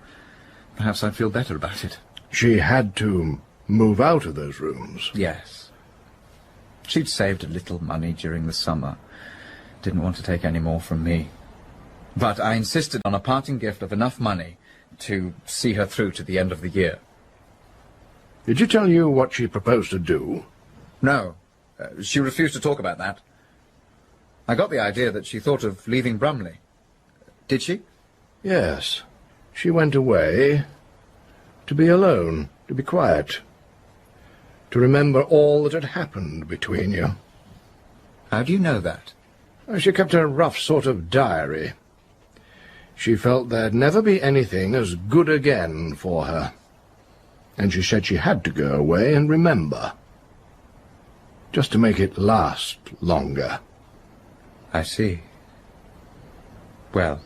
Perhaps I'd feel better about it. She had to move out of those rooms. Yes. She'd saved a little money during the summer. Didn't want to take any more from me. But I insisted on a parting gift of enough money to see her through to the end of the year. Did she tell you what she proposed to do? No. She refused to talk about that. I got the idea that she thought of leaving Brumley. Did she? Yes. She went away to be alone, to be quiet, to remember all that had happened between you. How do you know that? She kept a rough sort of diary. She felt there'd never be anything as good again for her. And she said she had to go away and remember. Just to make it last longer. I see. Well,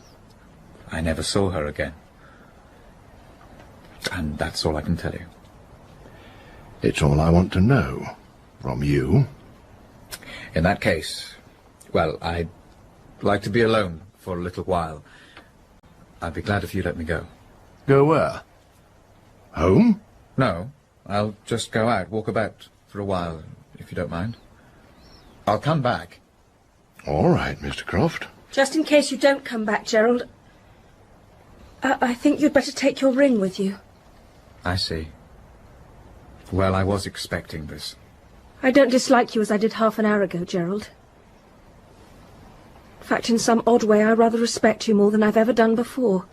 I never saw her again. And that's all I can tell you. It's all I want to know from you. In that case, well, I'd like to be alone for a little while. I'd be glad if you let me go. Go where? Home? No, I'll just go out, walk about for a while, if you don't mind. I'll come back. All right, Mr. Croft. Just in case you don't come back, Gerald, I think you'd better take your ring with you. I see. Well, I was expecting this. I don't dislike you as I did half an hour ago, Gerald. In fact, in some odd way, I rather respect you more than I've ever done before.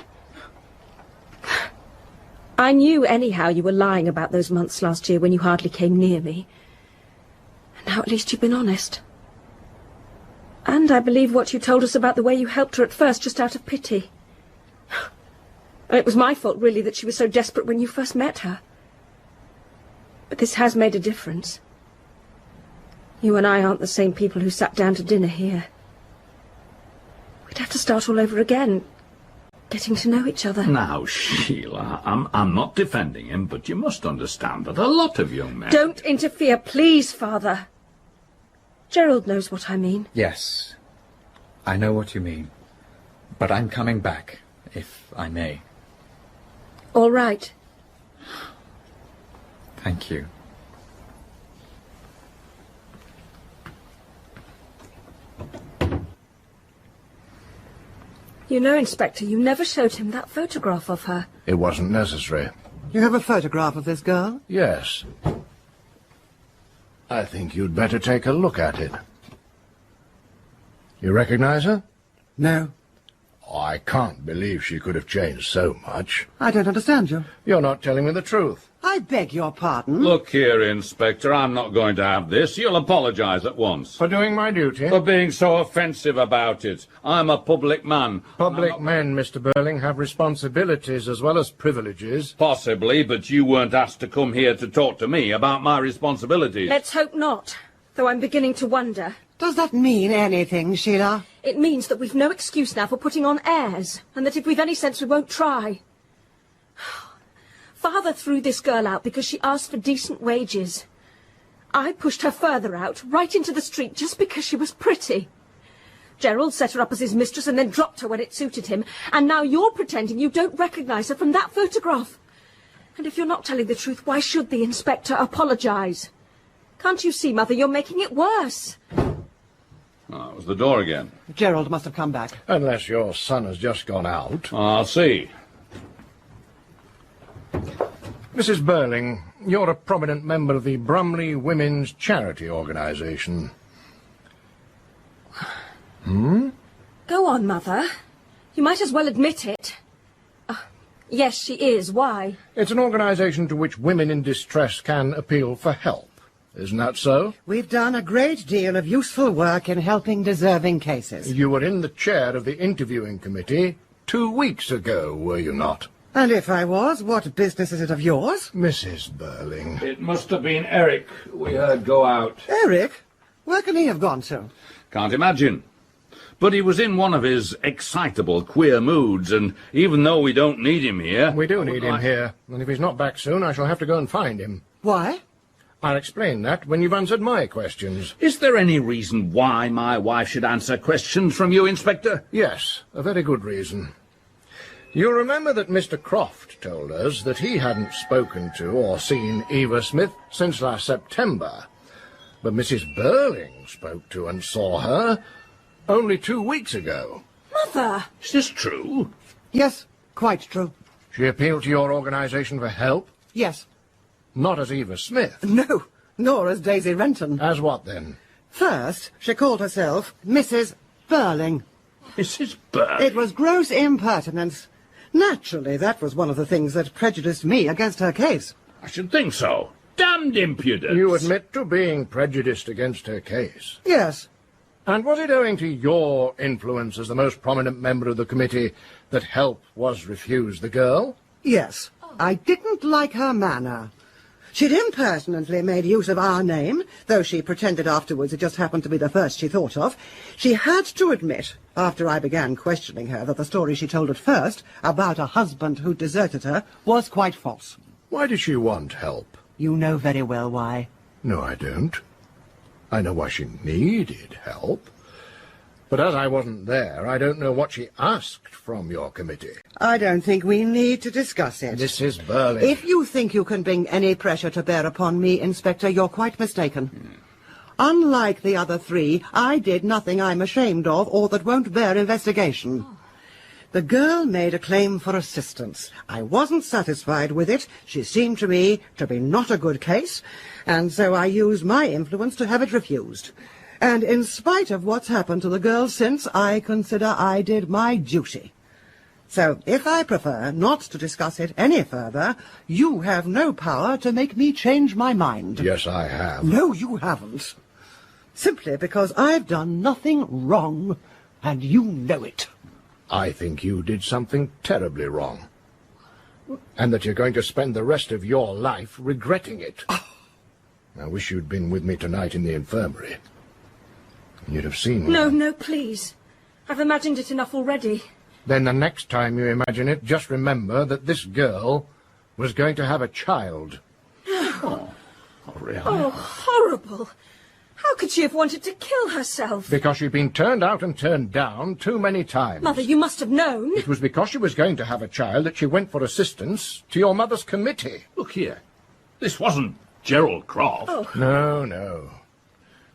I knew anyhow you were lying about those months last year when you hardly came near me. And now at least you've been honest. And I believe what you told us about the way you helped her at first just out of pity. And it was my fault, really, that she was so desperate when you first met her. But this has made a difference. You and I aren't the same people who sat down to dinner here. We'd have to start all over again, getting to know each other. Now, Sheila, I'm not defending him, but you must understand that a lot of young men... Don't interfere, please, Father. Gerald knows what I mean. Yes, I know what you mean. But I'm coming back, if I may. All right. Thank you. You know, Inspector, you never showed him that photograph of her. It wasn't necessary. You have a photograph of this girl? Yes. I think you'd better take a look at it. You recognize her? No. I can't believe she could have changed so much. I don't understand you. You're not telling me the truth. I beg your pardon. Look here, Inspector, I'm not going to have this. You'll apologise at once. For doing my duty. For being so offensive about it. I'm a public man. Public men, Mr. Birling, have responsibilities as well as privileges. Possibly, but you weren't asked to come here to talk to me about my responsibilities. Let's hope not, though I'm beginning to wonder. Does that mean anything, Sheila? It means that we've no excuse now for putting on airs, and that if we've any sense we won't try. Father threw this girl out because she asked for decent wages. I pushed her further out, right into the street, just because she was pretty. Gerald set her up as his mistress and then dropped her when it suited him, and now you're pretending you don't recognise her from that photograph. And if you're not telling the truth, why should the Inspector apologise? Can't you see, Mother, you're making it worse? Oh, it was the door again. Gerald must have come back. Unless your son has just gone out. I'll see. Mrs. Birling, you're a prominent member of the Brumley Women's Charity Organisation. Go on, Mother. You might as well admit it. Yes, she is. Why? It's an organisation to which women in distress can appeal for help. Isn't that so? We've done a great deal of useful work in helping deserving cases. You were in the chair of the interviewing committee 2 weeks ago, were you not? And if I was, what business is it of yours? Mrs. Birling. It must have been Eric we heard go out. Eric? Where can he have gone to? Can't imagine. But he was in one of his excitable, queer moods, and even though we don't need him here... We do need him here, and if he's not back soon, I shall have to go and find him. Why? I'll explain that when you've answered my questions. Is there any reason why my wife should answer questions from you, Inspector? Yes, a very good reason. You'll remember that Mr. Croft told us that he hadn't spoken to or seen Eva Smith since last September. But Mrs. Birling spoke to and saw her only 2 weeks ago. Mother! Is this true? Yes, quite true. She appealed to your organisation for help? Yes. Not as Eva Smith. No, nor as Daisy Renton. As what, then? First, she called herself Mrs. Birling. Mrs. Birling? It was gross impertinence. Naturally, that was one of the things that prejudiced me against her case. I should think so. Damned impudence. You admit to being prejudiced against her case. Yes. And was it owing to your influence as the most prominent member of the committee that help was refused the girl? Yes. I didn't like her manner. She'd impertinently made use of our name, though she pretended afterwards it just happened to be the first she thought of. She had to admit, after I began questioning her, that the story she told at first about a husband who deserted her was quite false. Why did she want help? You know very well why. No, I don't. I know why she needed help. But as I wasn't there, I don't know what she asked from your committee. I don't think we need to discuss it. Mrs. Birling. If you think you can bring any pressure to bear upon me, Inspector, you're quite mistaken. Unlike the other three, I did nothing I'm ashamed of or that won't bear investigation. The girl made a claim for assistance. I wasn't satisfied with it. She seemed to me to be not a good case, and so I used my influence to have it refused. And in spite of what's happened to the girl since, I consider I did my duty. So, if I prefer not to discuss it any further, you have no power to make me change my mind. Yes, I have. No, you haven't. Simply because I've done nothing wrong, and you know it. I think you did something terribly wrong. And that you're going to spend the rest of your life regretting it. I wish you'd been with me tonight in the infirmary. You'd have seen... No, please. I've imagined it enough already. Then the next time you imagine it, just remember that this girl was going to have a child. Oh, really? Oh, horrible. How could she have wanted to kill herself? Because she'd been turned out and turned down too many times. Mother, you must have known. It was because she was going to have a child that she went for assistance to your mother's committee. Look here. This wasn't Gerald Croft. Oh. No.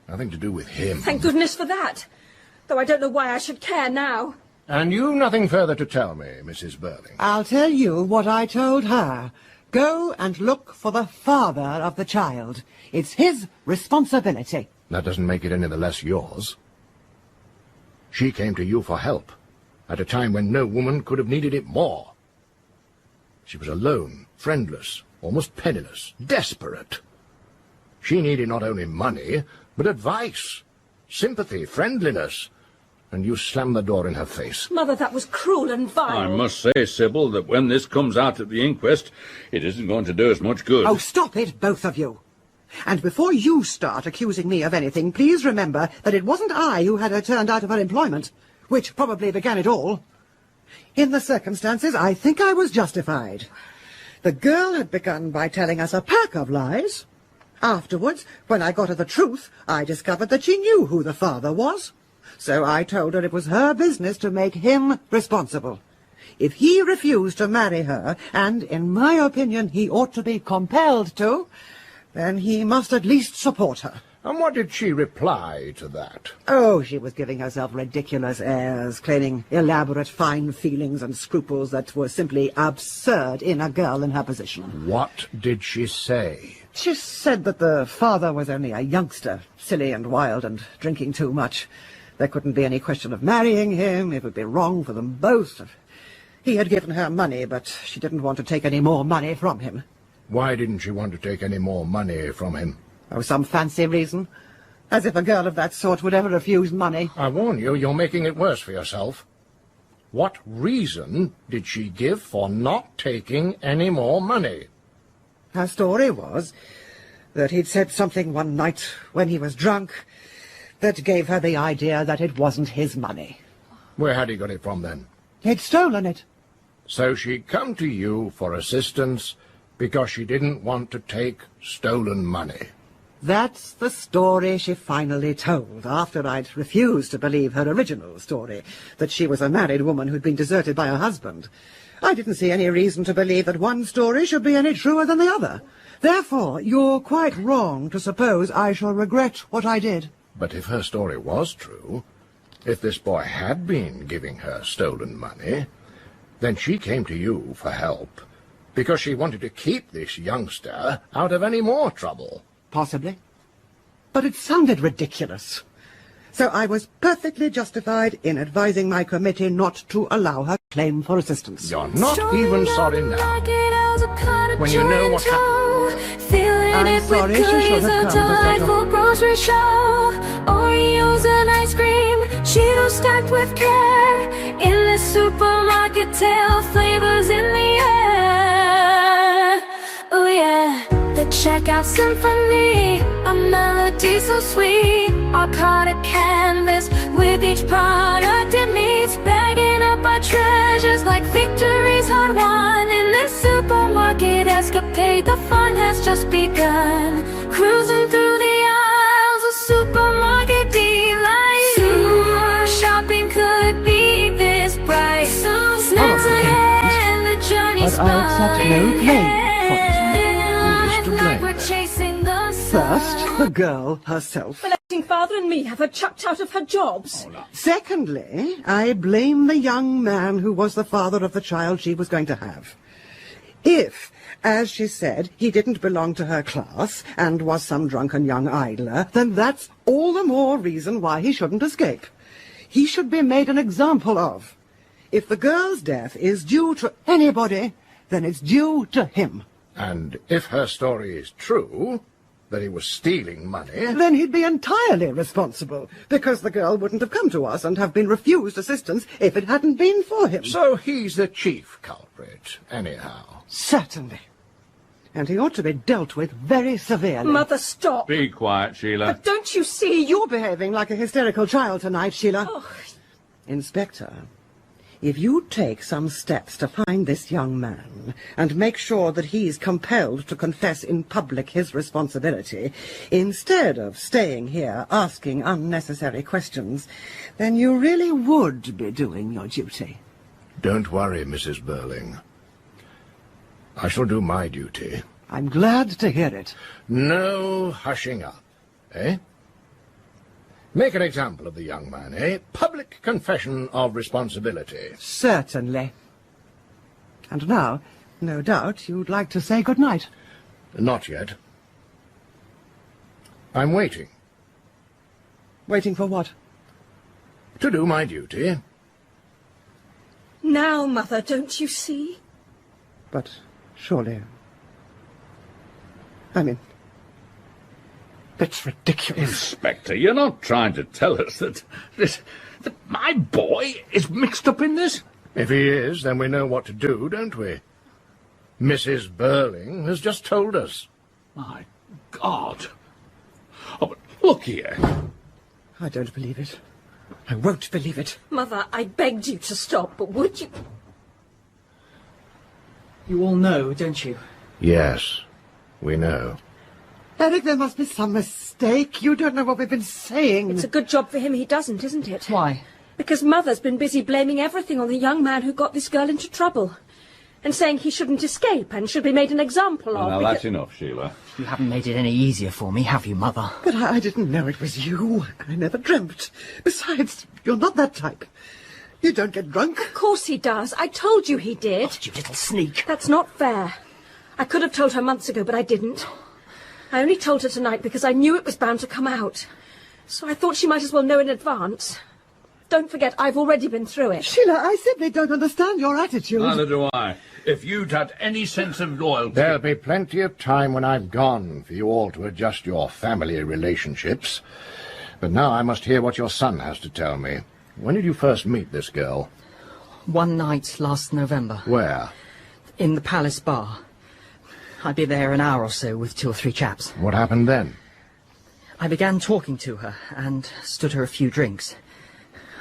Nothing to do with him. Thank goodness for that. Though I don't know why I should care now. And you've nothing further to tell me, Mrs. Birling. I'll tell you what I told her. Go and look for the father of the child. It's his responsibility. That doesn't make it any the less yours. She came to you for help, at a time when no woman could have needed it more. She was alone, friendless, almost penniless, desperate. She needed not only money, but advice, sympathy, friendliness. And you slammed the door in her face. Mother, that was cruel and vile. I must say, Sybil, that when this comes out at the inquest, it isn't going to do us much good. Oh, stop it, both of you. And before you start accusing me of anything, please remember that it wasn't I who had her turned out of her employment, which probably began it all. In the circumstances, I think I was justified. The girl had begun by telling us a pack of lies. Afterwards, when I got at the truth, I discovered that she knew who the father was. So I told her it was her business to make him responsible. If he refused to marry her, and in my opinion he ought to be compelled to, then he must at least support her. And what did she reply to that? Oh, she was giving herself ridiculous airs, claiming elaborate fine feelings and scruples that were simply absurd in a girl in her position. What did she say? She said that the father was only a youngster, silly and wild and drinking too much. There couldn't be any question of marrying him. It would be wrong for them both. He had given her money, but she didn't want to take any more money from him. Why didn't she want to take any more money from him? Oh, some fancy reason. As if a girl of that sort would ever refuse money. I warn you, you're making it worse for yourself. What reason did she give for not taking any more money? Her story was that he'd said something one night when he was drunk that gave her the idea that it wasn't his money. Where had he got it from, then? He'd stolen it. So she'd come to you for assistance because she didn't want to take stolen money. That's the story she finally told, after I'd refused to believe her original story, that she was a married woman who'd been deserted by her husband. I didn't see any reason to believe that one story should be any truer than the other. Therefore, you're quite wrong to suppose I shall regret what I did. But if her story was true, if this boy had been giving her stolen money, then she came to you for help, because she wanted to keep this youngster out of any more trouble. Possibly. But it sounded ridiculous. So I was perfectly justified in advising my committee not to allow her claim for assistance. You're not even sorry now, when you know what happened. I'm sorry, she should have come to grocery show, Oreos and ice cream, Cheetos stacked with care. In the supermarket, tale flavors in the air. Oh yeah, the checkout symphony, a melody so sweet. Our carded canvas with each product it meets, bagging up our treasures like victories hard won. In this supermarket escapade, the fun has just begun. Cruising through the aisles of supermarket delight. Super shopping could be this bright. So snacks ahead, the journey's but I accept no blame for it. like we're chasing the sun. First, the girl herself. For letting Father and me have her chucked out of her jobs. Secondly, I blame the young man who was the father of the child she was going to have. If, as she said, he didn't belong to her class and was some drunken young idler, then that's all the more reason why he shouldn't escape. He should be made an example of. If the girl's death is due to anybody, then it's due to him. And if her story is true, that he was stealing money... Then he'd be entirely responsible, because the girl wouldn't have come to us and have been refused assistance if it hadn't been for him. So he's the chief culprit, anyhow. Certainly. And he ought to be dealt with very severely. Mother, stop. Be quiet, Sheila. But don't you see, You're behaving like a hysterical child tonight, Sheila. Oh. Inspector, if you take some steps to find this young man and make sure that he's compelled to confess in public his responsibility, instead of staying here asking unnecessary questions, then you really would be doing your duty. Don't worry, Mrs. Birling. I shall do my duty. I'm glad to hear it. No hushing up, eh? Make an example of the young man, eh? Public confession of responsibility. Certainly. And now, no doubt, you'd like to say good night. Not yet. I'm waiting. Waiting for what? To do my duty. now, Mother, don't you see? But surely... I mean... It's ridiculous. Inspector, you're not trying to tell us that my boy is mixed up in this? If he is, then we know what to do, don't we? Mrs. Birling has just told us. My God. Oh, but look here. I don't believe it. I won't believe it. Mother, I begged you to stop, but would you... You all know, don't you? Yes, we know. Eric, there must be some mistake. You don't know what we've been saying. It's a good job for him he doesn't, isn't it? Why? Because Mother's been busy blaming everything on the young man who got this girl into trouble. And saying he shouldn't escape and should be made an example of. Now, that's enough, Sheila. You haven't made it any easier for me, have you, Mother? But I didn't know it was you. I never dreamt. Besides, you're not that type. You don't get drunk. Of course he does. I told you he did. Oh, you little sneak. That's not fair. I could have told her months ago, but I didn't. I only told her tonight because I knew it was bound to come out. So I thought she might as well know in advance. Don't forget, I've already been through it. Sheila, I simply don't understand your attitude. Neither do I. If you'd had any sense of loyalty... There'll be plenty of time when I've gone for you all to adjust your family relationships. But now I must hear what your son has to tell me. When did you first meet this girl? One night last November. Where? In the Palace Bar. I'd be there an hour or so with 2 or 3 chaps. What happened then? I began talking to her and stood her a few drinks.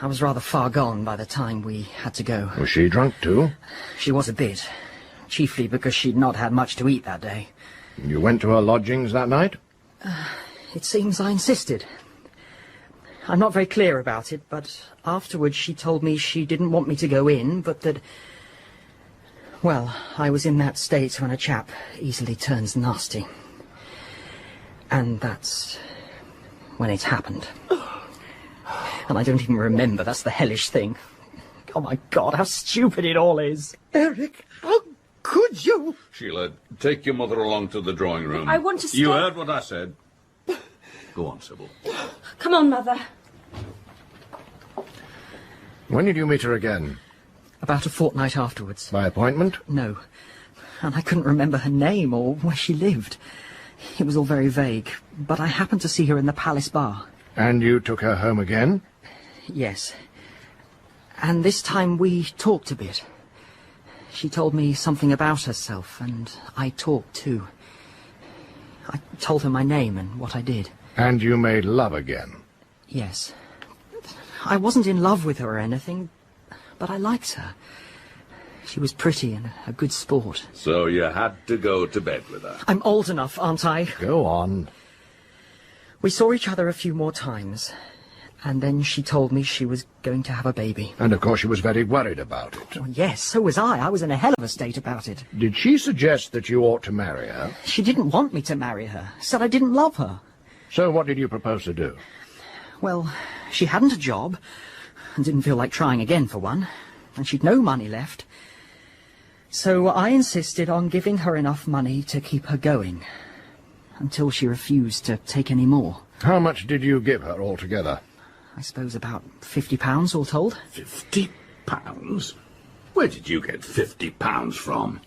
I was rather far gone by the time we had to go. Was she drunk too? She was a bit, chiefly because she'd not had much to eat that day. You went to her lodgings that night? It seems I insisted. I'm not very clear about it, but afterwards she told me she didn't want me to go in, but that... Well, I was in that state when a chap easily turns nasty. And that's when it happened. And I don't even remember, that's the hellish thing. Oh my God, how stupid it all is. Eric, how could you? Sheila, take your mother along to the drawing room. I want to stay. You heard what I said. Go on, Sybil. Come on, Mother. When did you meet her again? About a fortnight afterwards. By appointment? No. And I couldn't remember her name or where she lived. It was all very vague, but I happened to see her in the Palace Bar. And you took her home again? Yes. And this time we talked a bit. She told me something about herself, and I talked too. I told her my name and what I did. And you made love again? Yes. I wasn't in love with her or anything, but I liked her. She was pretty and a good sport. So you had to go to bed with her? I'm old enough, aren't I? Go on. We saw each other a few more times, and then she told me she was going to have a baby. And of course she was very worried about it. Well, yes, so was I. I was in a hell of a state about it. Did she suggest that you ought to marry her? She didn't want me to marry her. Said I didn't love her. So what did you propose to do? Well, she hadn't a job, and didn't feel like trying again for one, and she'd no money left. So I insisted on giving her enough money to keep her going, until she refused to take any more. How much did you give her altogether? I suppose about £50 all told. £50? Where did you get £50 from?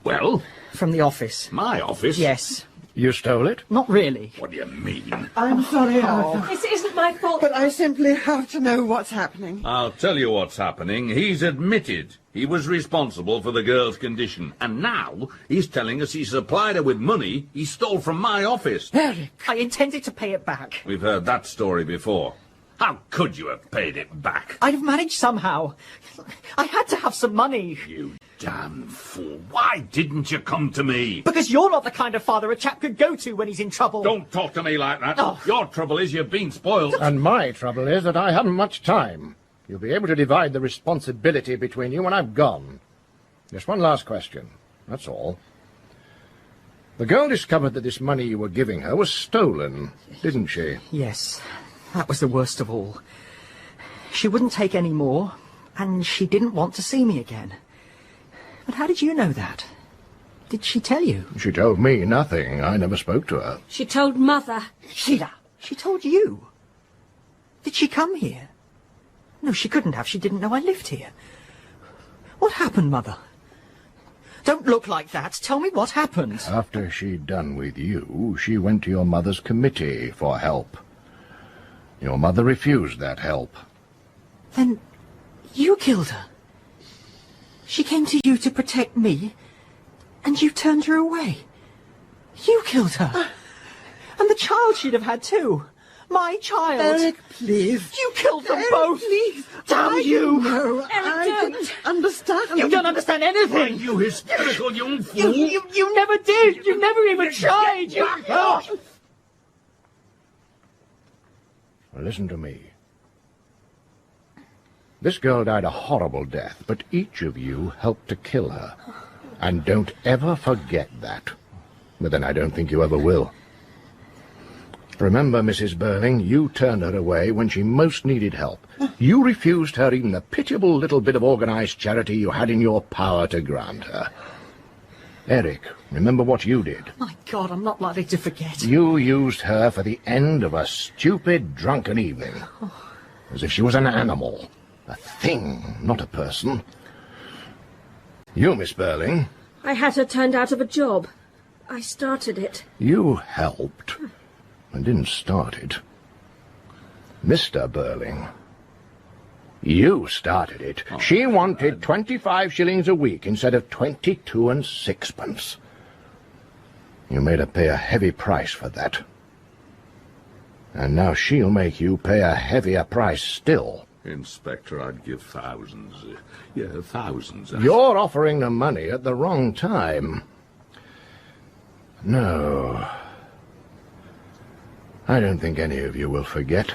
Well? From the office. My office? Yes. You stole it? Not really. What do you mean? I'm sorry, Arthur. This isn't my fault. But I simply have to know what's happening. I'll tell you what's happening. He's admitted he was responsible for the girl's condition. And now he's telling us he supplied her with money he stole from my office. Eric. I intended to pay it back. We've heard that story before. How could you have paid it back? I'd have managed somehow. I had to have some money. You damn fool. Why didn't you come to me? Because you're not the kind of father a chap could go to when he's in trouble. Don't talk to me like that. Oh. Your trouble is you've been spoiled. And my trouble is that I haven't much time. You'll be able to divide the responsibility between you when I've gone. Just one last question. That's all. The girl discovered that this money you were giving her was stolen, didn't she? Yes. That was the worst of all. She wouldn't take any more, and she didn't want to see me again. But how did you know that? Did she tell you? She told me nothing. I never spoke to her. She told Mother. Sheila, she told you? Did she come here? No, she couldn't have. She didn't know I lived here. What happened, Mother? Don't look like that. Tell me what happened. After she'd done with you, she went to your mother's committee for help. Your mother refused that help. Then you killed her. She came to you to protect me, and you turned her away. You killed her. And the child she'd have had too. My child. Eric, please. You killed them Eric, both. Please. Damn you. No, I don't understand. You don't understand anything. You hysterical young fool. You never did. You never even tried. You... Listen to me. This girl died a horrible death, but each of you helped to kill her. And don't ever forget that. But then I don't think you ever will. Remember, Mrs. Birling, you turned her away when she most needed help. You refused her even the pitiable little bit of organized charity you had in your power to grant her. Eric, remember what you did. My God, I'm not likely to forget. You used her for the end of a stupid, drunken evening. As if she was an animal. A thing, not a person. You, Miss Birling. I had her turned out of a job. I started it. You helped. And didn't start it. Mr. Birling. You started it. Oh, she wanted 25 shillings a week instead of 22 and sixpence. You made her pay a heavy price for that. And now she'll make you pay a heavier price still. Inspector, I'd give thousands. Yeah, thousands. You're offering the money at the wrong time. No. I don't think any of you will forget.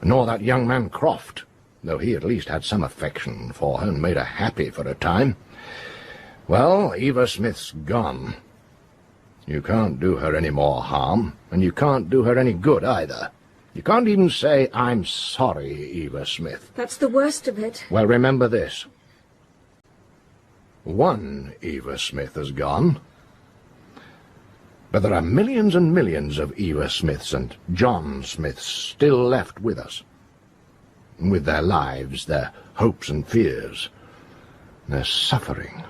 Nor that young man Croft, though he at least had some affection for her and made her happy for a time. Well, Eva Smith's gone. You can't do her any more harm, and you can't do her any good either. You can't even say, "I'm sorry, Eva Smith." That's the worst of it. Well, remember this. One Eva Smith has gone, but there are millions and millions of Eva Smiths and John Smiths still left with us, with their lives, their hopes and fears, their suffering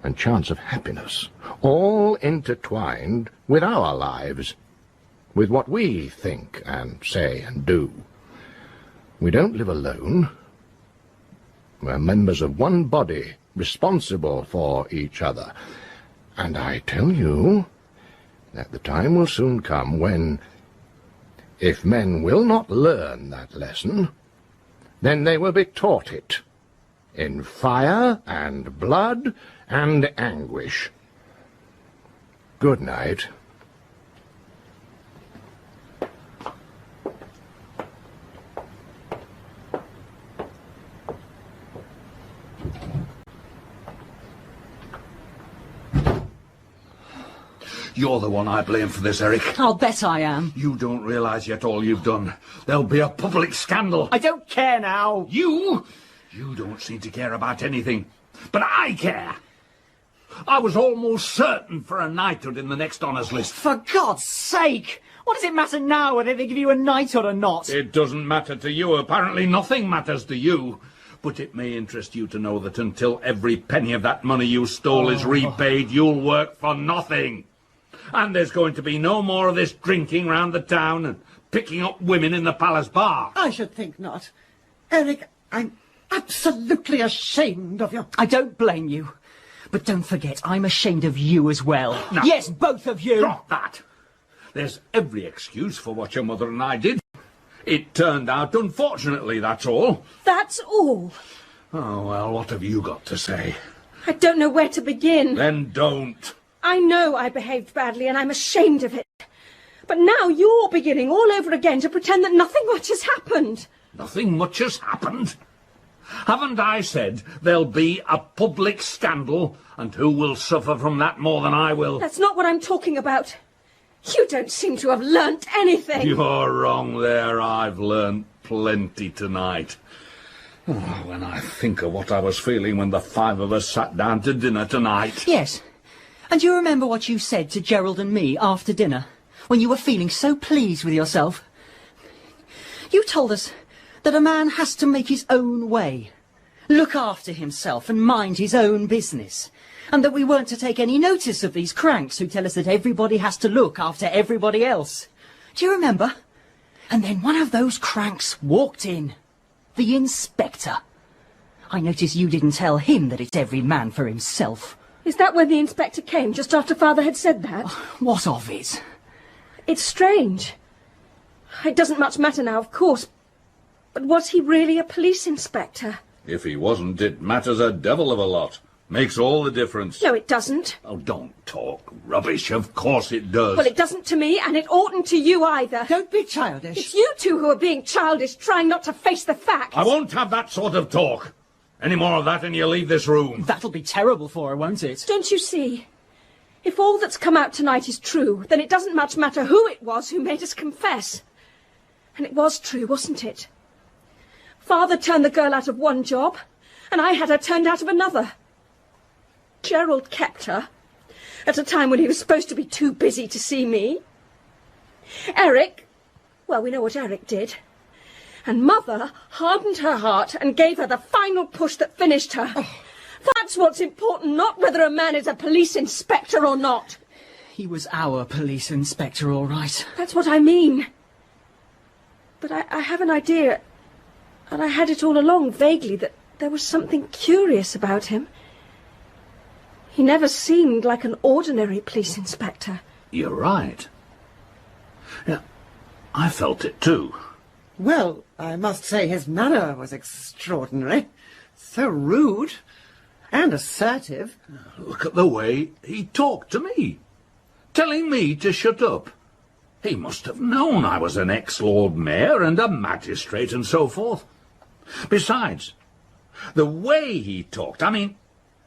and chance of happiness, all intertwined with our lives, with what we think and say and do. We don't live alone. We're members of one body, responsible for each other. And I tell you that the time will soon come when, if men will not learn that lesson, then they will be taught it, in fire and blood and anguish. Good night. You're the one I blame for this, Eric. I'll bet I am. You don't realise yet all you've done. There'll be a public scandal. I don't care now. You don't seem to care about anything. But I care. I was almost certain for a knighthood in the next honours list. For God's sake! What does it matter now whether they give you a knighthood or not? It doesn't matter to you. Apparently nothing matters to you. But it may interest you to know that until every penny of that money you stole is repaid, you'll work for nothing. And there's going to be no more of this drinking round the town and picking up women in the palace bar. I should think not. Eric, I'm absolutely ashamed of you. I don't blame you. But don't forget, I'm ashamed of you as well. No. Yes, both of you. Drop that. There's every excuse for what your mother and I did. It turned out unfortunately, that's all. That's all. Oh, well, what have you got to say? I don't know where to begin. Then don't. I know I behaved badly and I'm ashamed of it. But now you're beginning all over again to pretend that nothing much has happened. Nothing much has happened. Haven't I said there'll be a public scandal, and who will suffer from that more than I will? That's not what I'm talking about. You don't seem to have learnt anything. You're wrong there. I've learnt plenty tonight. Oh, when I think of what I was feeling when the five of us sat down to dinner tonight. Yes. And you remember what you said to Gerald and me after dinner, when you were feeling so pleased with yourself? You told us that a man has to make his own way, look after himself and mind his own business, and that we weren't to take any notice of these cranks who tell us that everybody has to look after everybody else. Do you remember? And then one of those cranks walked in, the inspector. I notice you didn't tell him that it's every man for himself. Is that when the inspector came, just after Father had said that? What of it? It's strange. It doesn't much matter now, of course. But was he really a police inspector? If he wasn't, it matters a devil of a lot. Makes all the difference. No, it doesn't. Oh, don't talk rubbish. Of course it does. Well, it doesn't to me, and it oughtn't to you either. Don't be childish. It's you two who are being childish, trying not to face the facts. I won't have that sort of talk. Any more of that and you leave this room. That'll be terrible for her, won't it? Don't you see? If all that's come out tonight is true, then it doesn't much matter who it was who made us confess. And it was true, wasn't it? Father turned the girl out of one job, and I had her turned out of another. Gerald kept her, at a time when he was supposed to be too busy to see me. Eric, well, we know what Eric did. And Mother hardened her heart and gave her the final push that finished her. Oh. That's what's important, not whether a man is a police inspector or not. He was our police inspector, all right. That's what I mean. But I have an idea, and I had it all along vaguely, that there was something curious about him. He never seemed like an ordinary police inspector. You're right. Yeah, I felt it too. Well, I must say his manner was extraordinary. So rude and assertive. Look at the way he talked to me, telling me to shut up. He must have known I was an ex-Lord Mayor and a magistrate and so forth. Besides, the way he talked, I mean,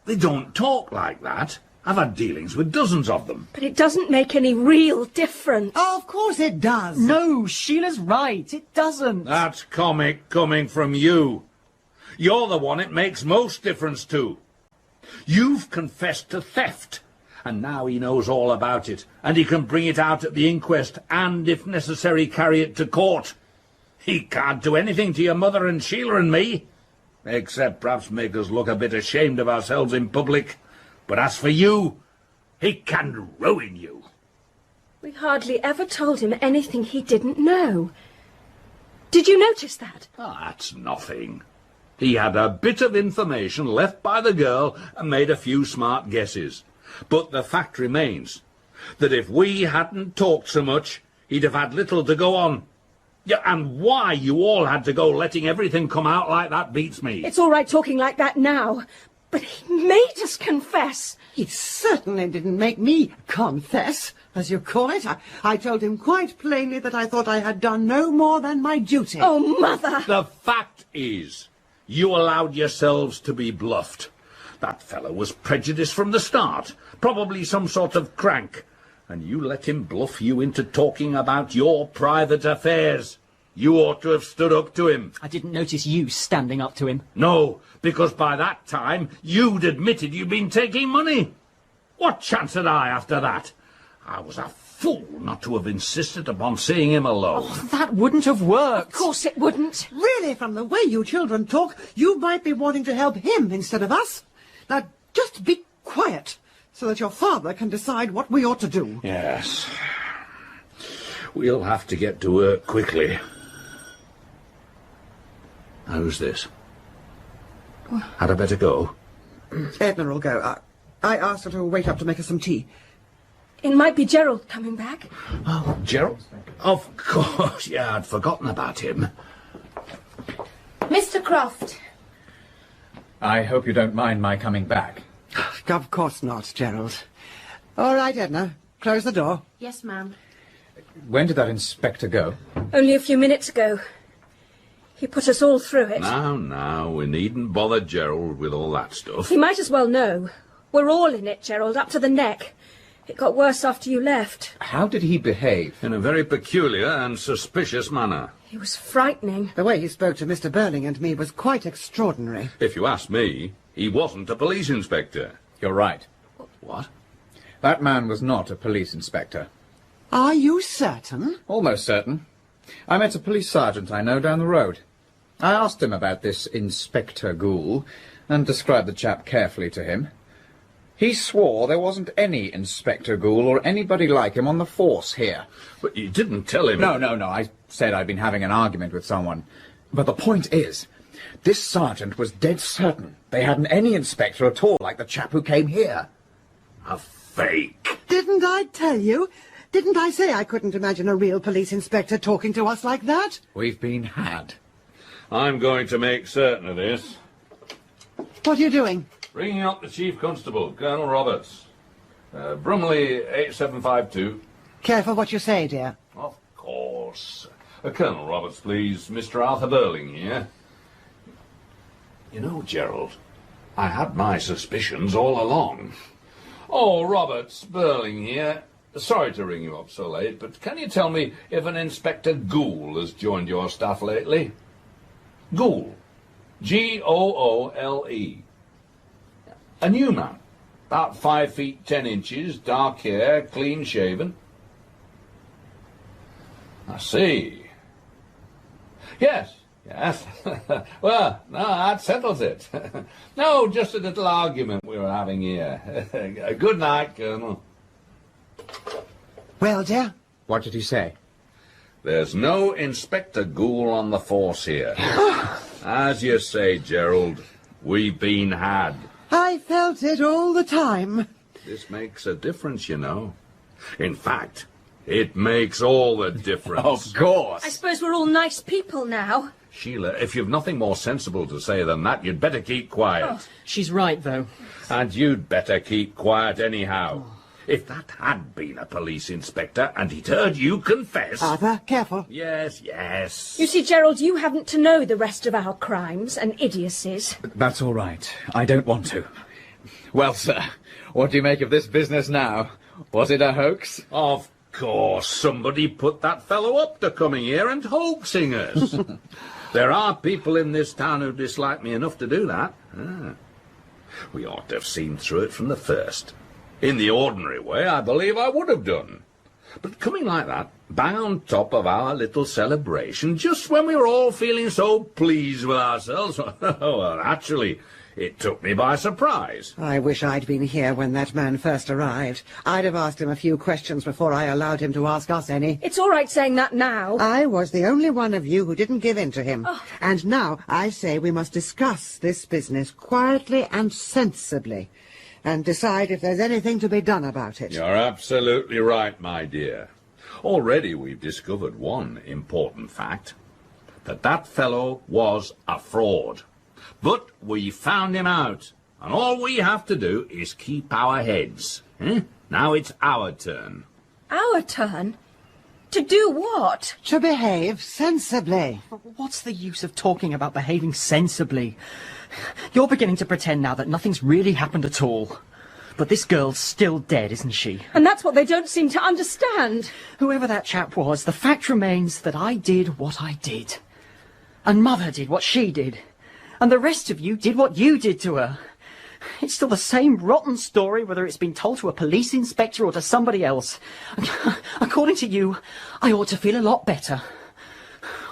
they don't talk like that. I've had dealings with dozens of them. But it doesn't make any real difference. Oh, of course it does. No, Sheila's right. It doesn't. That's comic coming from you. You're the one it makes most difference to. You've confessed to theft, and now he knows all about it, and he can bring it out at the inquest, and, if necessary, carry it to court. He can't do anything to your mother and Sheila and me, except perhaps make us look a bit ashamed of ourselves in public. But as for you, he can ruin you. We hardly ever told him anything he didn't know. Did you notice that? Oh, that's nothing. He had a bit of information left by the girl and made a few smart guesses. But the fact remains that if we hadn't talked so much, he'd have had little to go on. Yeah, and why you all had to go letting everything come out like that beats me. It's all right talking like that now, but he made us confess. He certainly didn't make me confess, as you call it. I told him quite plainly that I thought I had done no more than my duty. Oh, Mother! The fact is, you allowed yourselves to be bluffed. That fellow was prejudiced from the start, probably some sort of crank, and you let him bluff you into talking about your private affairs. You ought to have stood up to him. I didn't notice you standing up to him. No, because by that time you'd admitted you'd been taking money. What chance had I after that? I was a fool not to have insisted upon seeing him alone. Oh, that wouldn't have worked. Of course it wouldn't. Really, from the way you children talk, you might be wanting to help him instead of us. Now, just be quiet, so that your father can decide what we ought to do. Yes. We'll have to get to work quickly. Who's this? Had I better go? Edna will go. I asked her to wait up to make us some tea. It might be Gerald coming back. Oh, Gerald? Of course, yeah, I'd forgotten about him. Mr. Croft. I hope you don't mind my coming back. Of course not, Gerald. All right, Edna. Close the door. Yes, ma'am. When did that inspector go? Only a few minutes ago. He put us all through it. Now, we needn't bother Gerald with all that stuff. He might as well know. We're all in it, Gerald, up to the neck. It got worse after you left. How did he behave? In a very peculiar and suspicious manner. He was frightening. The way he spoke to Mr. Birling and me was quite extraordinary. If you ask me, he wasn't a police inspector. You're right. What? That man was not a police inspector. Are you certain? Almost certain. I met a police sergeant I know down the road. I asked him about this Inspector Goole and described the chap carefully to him. He swore there wasn't any Inspector Goole or anybody like him on the force here. But you didn't tell him... No. I said I'd been having an argument with someone. But the point is, this sergeant was dead certain they hadn't any inspector at all like the chap who came here. A fake. Didn't I tell you? Didn't I say I couldn't imagine a real police inspector talking to us like that? We've been had. I'm going to make certain of this. What are you doing? Ringing up the Chief Constable, Colonel Roberts. Brumley 8752. Careful what you say, dear. Of course. Colonel Roberts, please. Mr. Arthur Birling here. You know, Gerald, I had my suspicions all along. Oh, Roberts, Birling here. Sorry to ring you up so late, but can you tell me if an Inspector Goole has joined your staff lately? Goole. Goole. A new man. About 5 feet 10 inches, dark hair, clean shaven. I see. Yes. Well, no, that settles it. No, just a little argument we were having here. Good night, Colonel. Well, dear? What did he say? There's no Inspector Goole on the force here. As you say, Gerald, we've been had. I felt it all the time. This makes a difference, you know. In fact, it makes all the difference. Of course. I suppose we're all nice people now. Sheila, if you've nothing more sensible to say than that, you'd better keep quiet. She's right, though. And you'd better keep quiet anyhow. If that had been a police inspector and he'd heard you confess... Arthur, careful. Yes, yes. You see, Gerald, you haven't to know the rest of our crimes and idiocies. That's all right. I don't want to. Well, sir, what do you make of this business now? Was it a hoax? Of course, somebody put that fellow up to coming here and hoaxing us. There are people in this town who dislike me enough to do that. We ought to have seen through it from the first. In the ordinary way, I believe I would have done. But coming like that, bang on top of our little celebration, just when we were all feeling so pleased with ourselves, well, actually, it took me by surprise. I wish I'd been here when that man first arrived. I'd have asked him a few questions before I allowed him to ask us any. It's all right saying that now. I was the only one of you who didn't give in to him. Oh. And now I say we must discuss this business quietly and sensibly, and decide if there's anything to be done about it. You're absolutely right, my dear. Already we've discovered one important fact, that fellow was a fraud. But we found him out, and all we have to do is keep our heads. Now it's our turn. Our turn? To do what? To behave sensibly. What's the use of talking about behaving sensibly? You're beginning to pretend now that nothing's really happened at all. But this girl's still dead, isn't she? And that's what they don't seem to understand. Whoever that chap was, the fact remains that I did what I did. And Mother did what she did. And the rest of you did what you did to her. It's still the same rotten story, whether it's been told to a police inspector or to somebody else. According to you, I ought to feel a lot better.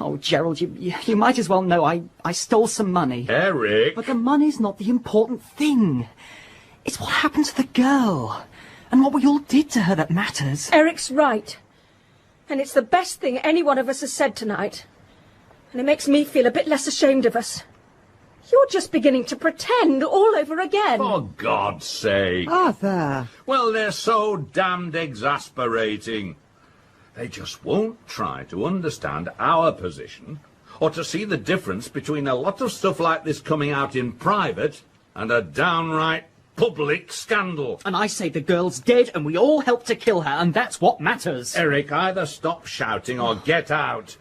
Oh, Gerald, you might as well know I stole some money. Eric! But the money's not the important thing. It's what happened to the girl, and what we all did to her that matters. Eric's right. And it's the best thing any one of us has said tonight. And it makes me feel a bit less ashamed of us. You're just beginning to pretend all over again. For God's sake. Arthur! Well, they're so damned exasperating. They just won't try to understand our position, or to see the difference between a lot of stuff like this coming out in private and a downright public scandal. And I say the girl's dead and we all helped to kill her, and that's what matters. Eric, either stop shouting or get out.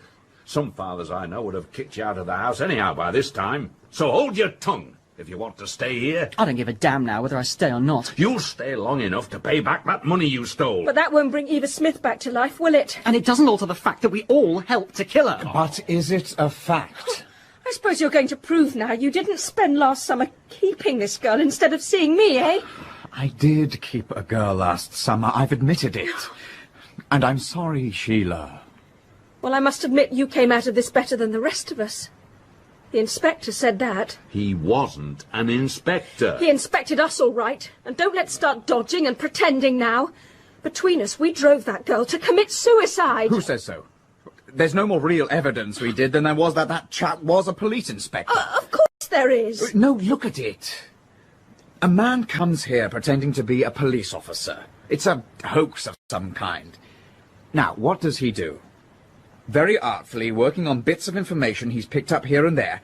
Some fathers I know would have kicked you out of the house anyhow by this time. So hold your tongue if you want to stay here. I don't give a damn now whether I stay or not. You'll stay long enough to pay back that money you stole. But that won't bring Eva Smith back to life, will it? And it doesn't alter the fact that we all helped to kill her. But is it a fact? I suppose you're going to prove now you didn't spend last summer keeping this girl instead of seeing me, eh? I did keep a girl last summer, I've admitted it. And I'm sorry, Sheila. Well, I must admit you came out of this better than the rest of us. The inspector said that. He wasn't an inspector. He inspected us all right. And don't let's start dodging and pretending now. Between us, we drove that girl to commit suicide. Who says so? There's no more real evidence we did than there was that chap was a police inspector. Of course there is. No, look at it. A man comes here pretending to be a police officer. It's a hoax of some kind. Now, what does he do? Very artfully, working on bits of information he's picked up here and there,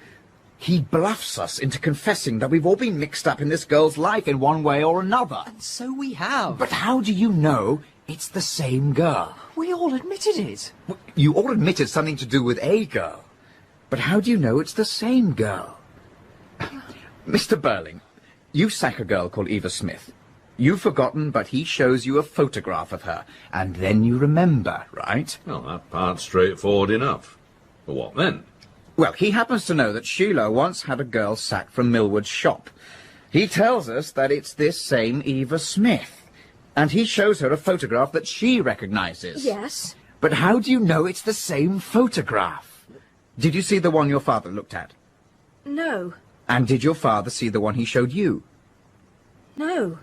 he bluffs us into confessing that we've all been mixed up in this girl's life in one way or another. And so we have. But how do you know it's the same girl? We all admitted it. You all admitted something to do with a girl. But how do you know it's the same girl? Mr. Birling, you sack a girl called Eva Smith. You've forgotten, but he shows you a photograph of her, and then you remember, right? Well, that part's straightforward enough. But what then? Well, he happens to know that Sheila once had a girl sacked from Millward's shop. He tells us that it's this same Eva Smith, and he shows her a photograph that she recognizes. Yes. But how do you know it's the same photograph? Did you see the one your father looked at? No. And did your father see the one he showed you? No.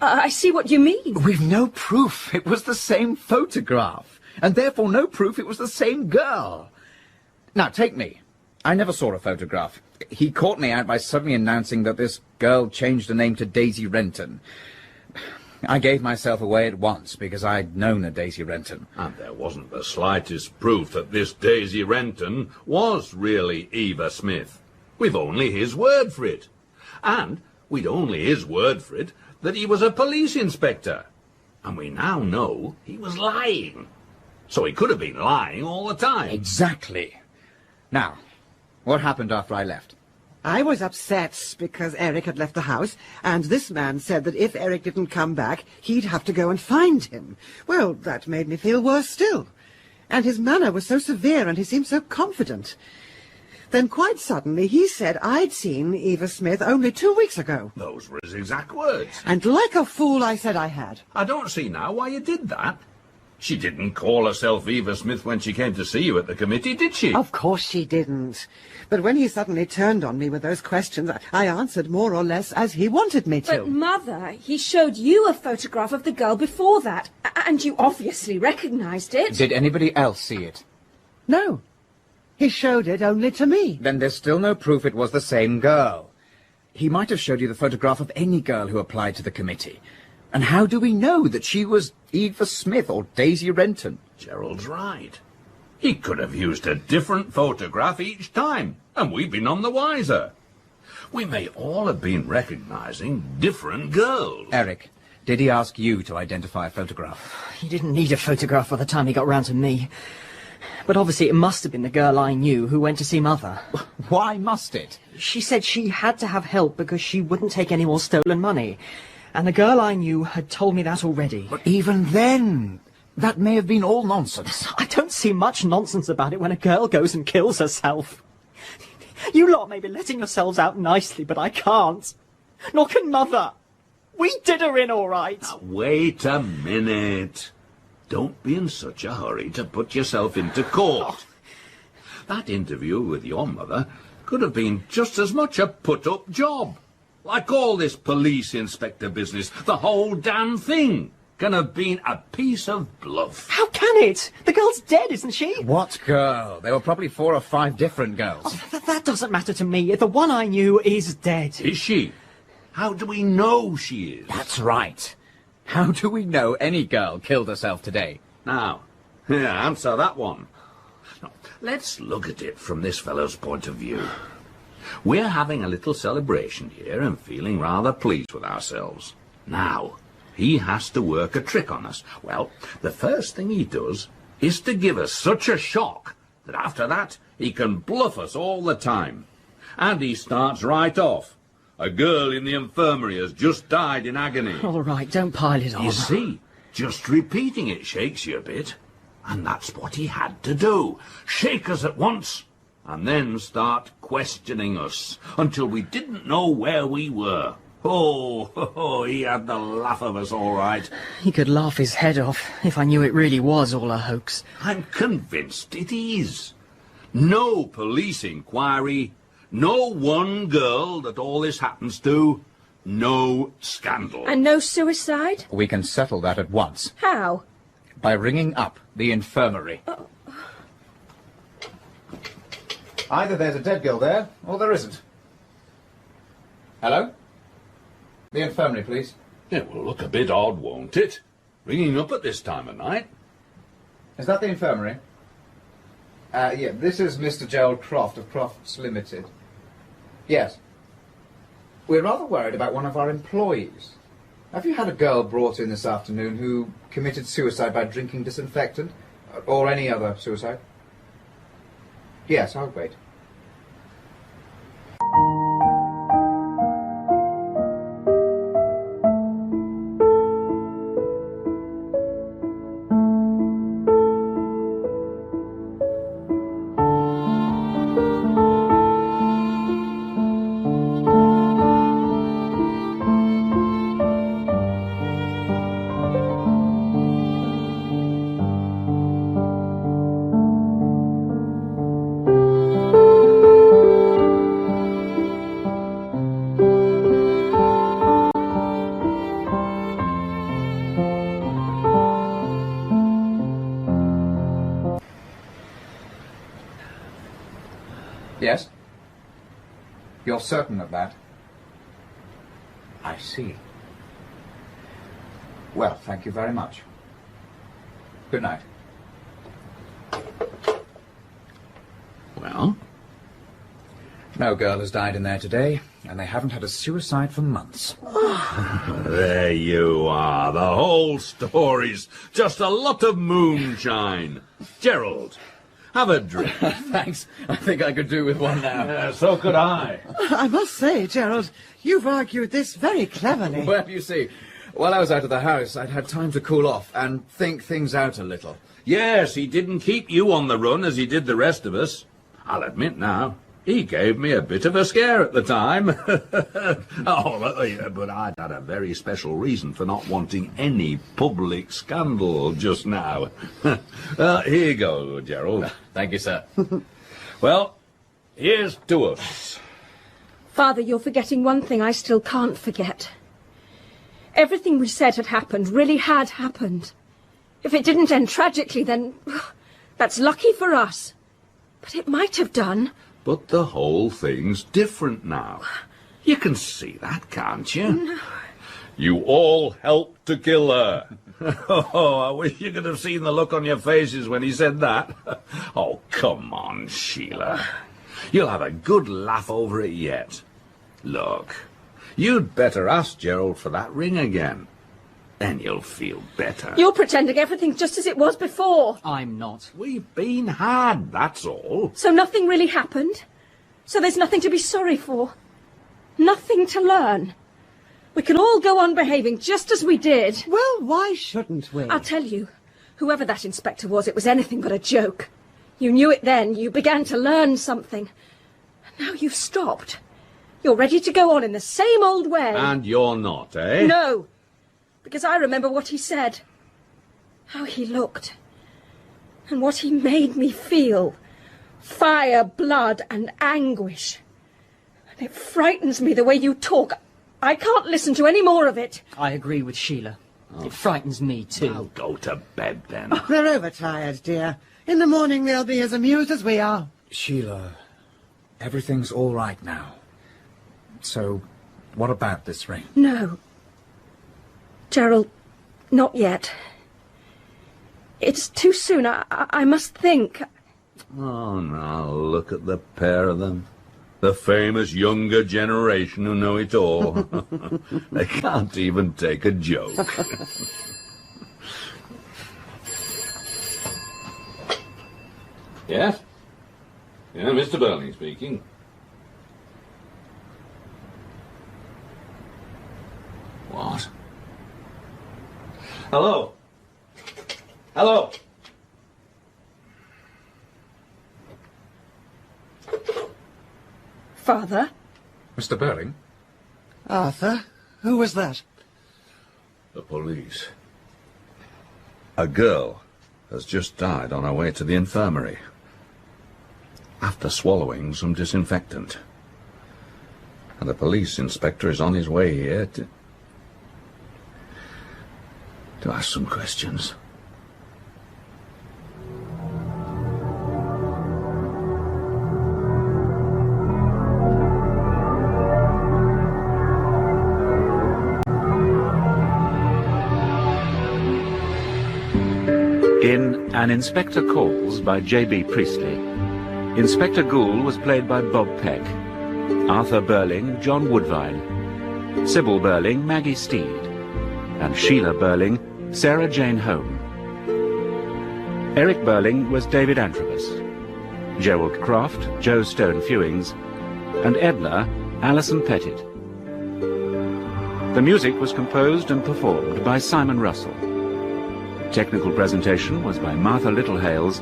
I see what you mean. We've no proof it was the same photograph, and therefore no proof it was the same girl. Now, take me. I never saw a photograph. He caught me out by suddenly announcing that this girl changed her name to Daisy Renton. I gave myself away at once because I'd known a Daisy Renton. And there wasn't the slightest proof that this Daisy Renton was really Eva Smith. We've only his word for it. And we'd only his word for it that he was a police inspector. And we now know he was lying. So he could have been lying all the time. Exactly. Now, what happened after I left? I was upset because Eric had left the house, and this man said that if Eric didn't come back, he'd have to go and find him. Well, that made me feel worse still. And his manner was so severe, and he seemed so confident. Then quite suddenly he said I'd seen Eva Smith only 2 weeks ago. Those were his exact words. And like a fool I said I had. I don't see now why you did that. She didn't call herself Eva Smith when she came to see you at the committee, did she? Of course she didn't. But when he suddenly turned on me with those questions, I answered more or less as he wanted me to. But, Mother, he showed you a photograph of the girl before that, and you obviously recognised it. Did anybody else see it? No. He showed it only to me. Then there's still no proof it was the same girl. He might have showed you the photograph of any girl who applied to the committee. And how do we know that she was Eva Smith or Daisy Renton? Gerald's right. He could have used a different photograph each time, and we'd be none the wiser. We may all have been recognising different girls. Eric, did he ask you to identify a photograph? He didn't need a photograph by the time he got round to me. But obviously it must have been the girl I knew who went to see Mother. Why must it? She said she had to have help because she wouldn't take any more stolen money. And the girl I knew had told me that already. But even then, that may have been all nonsense. I don't see much nonsense about it when a girl goes and kills herself. You lot may be letting yourselves out nicely, but I can't. Nor can Mother. We did her in all right. Now, wait a minute. Don't be in such a hurry to put yourself into court. That interview with your mother could have been just as much a put-up job. Like all this police inspector business, the whole damn thing can have been a piece of bluff. How can it? The girl's dead, isn't she? What girl? There were probably 4 or 5 different girls. Oh, that doesn't matter to me. The one I knew is dead. Is she? How do we know she is? That's right. How do we know any girl killed herself today? Now, answer that one. Now, let's look at it from this fellow's point of view. We're having a little celebration here and feeling rather pleased with ourselves. Now, he has to work a trick on us. Well, the first thing he does is to give us such a shock that after that he can bluff us all the time. And he starts right off. A girl in the infirmary has just died in agony. All right, don't pile it on. You see, just repeating it shakes you a bit. And that's what he had to do. Shake us at once, and then start questioning us until we didn't know where we were. Oh, he had the laugh of us all right. He could laugh his head off if I knew it really was all a hoax. I'm convinced it is. No police inquiry, no one girl that all this happens to, no scandal. And no suicide? We can settle that at once. How? By ringing up the infirmary. Oh. Either there's a dead girl there, or there isn't. Hello? The infirmary, please. It will look a bit odd, won't it? Ringing up at this time of night. Is that the infirmary? Yeah, this is Mr. Gerald Croft of Crofts Limited. Yes. We're rather worried about one of our employees. Have you had a girl brought in this afternoon who committed suicide by drinking disinfectant? Or any other suicide? Yes, I'll wait. Yes? You're certain of that? I see. Well, thank you very much. Good night. Well, No girl has died in there today, and they haven't had a suicide for months. There you are. The whole story's just a lot of moonshine. Gerald, have a drink. Thanks. I think I could do with one now. Yeah, so could I. I must say, Gerald, you've argued this very cleverly. Well, you see, while I was out of the house, I'd had time to cool off and think things out a little. Yes, he didn't keep you on the run as he did the rest of us. I'll admit now, he gave me a bit of a scare at the time. But I'd had a very special reason for not wanting any public scandal just now. Here you go, Gerald. Thank you, sir. Well, here's to us. Father, you're forgetting one thing I still can't forget. Everything we said had happened, really had happened. If it didn't end tragically, then that's lucky for us. But it might have done. But the whole thing's different now. You can see that, can't you? No. You all helped to kill her. Oh, I wish you could have seen the look on your faces when he said that. Oh, come on, Sheila. You'll have a good laugh over it yet. Look, you'd better ask Gerald for that ring again. Then you'll feel better. You're pretending everything's just as it was before. I'm not. We've been had, that's all. So nothing really happened? So there's nothing to be sorry for? Nothing to learn? We can all go on behaving just as we did. Well, why shouldn't we? I'll tell you, whoever that inspector was, it was anything but a joke. You knew it then, you began to learn something. And now you've stopped. You're ready to go on in the same old way. And you're not, eh? No, because I remember what he said. How he looked. And what he made me feel. Fire, blood and anguish. And it frightens me the way you talk. I can't listen to any more of it. I agree with Sheila. It frightens me too. I'll go to bed then. They're overtired, dear. In the morning they'll be as amused as we are. Sheila, everything's all right now. So, what about this ring? No. Gerald, not yet. It's too soon. I must think. Oh, now look at the pair of them. The famous younger generation who know it all. They can't even take a joke. Yes? Yeah, Mr. Birling speaking. What? Hello? Hello? Father? Mr. Birling? Arthur, who was that? The police. A girl has just died on her way to the infirmary after swallowing some disinfectant. And the police inspector is on his way here to ask some questions. In An Inspector Calls by J B Priestley, Inspector Goole was played by Bob Peck, Arthur Birling, John Woodvine, Sybil Birling, Maggie Steed, and Sheila Birling, Sarah Jane Home. Eric Birling was David Antrobus, Gerald Croft, Joe Stone Fewings, and Edna, Alison Pettit. The music was composed and performed by Simon Russell. Technical presentation was by Martha Littlehales,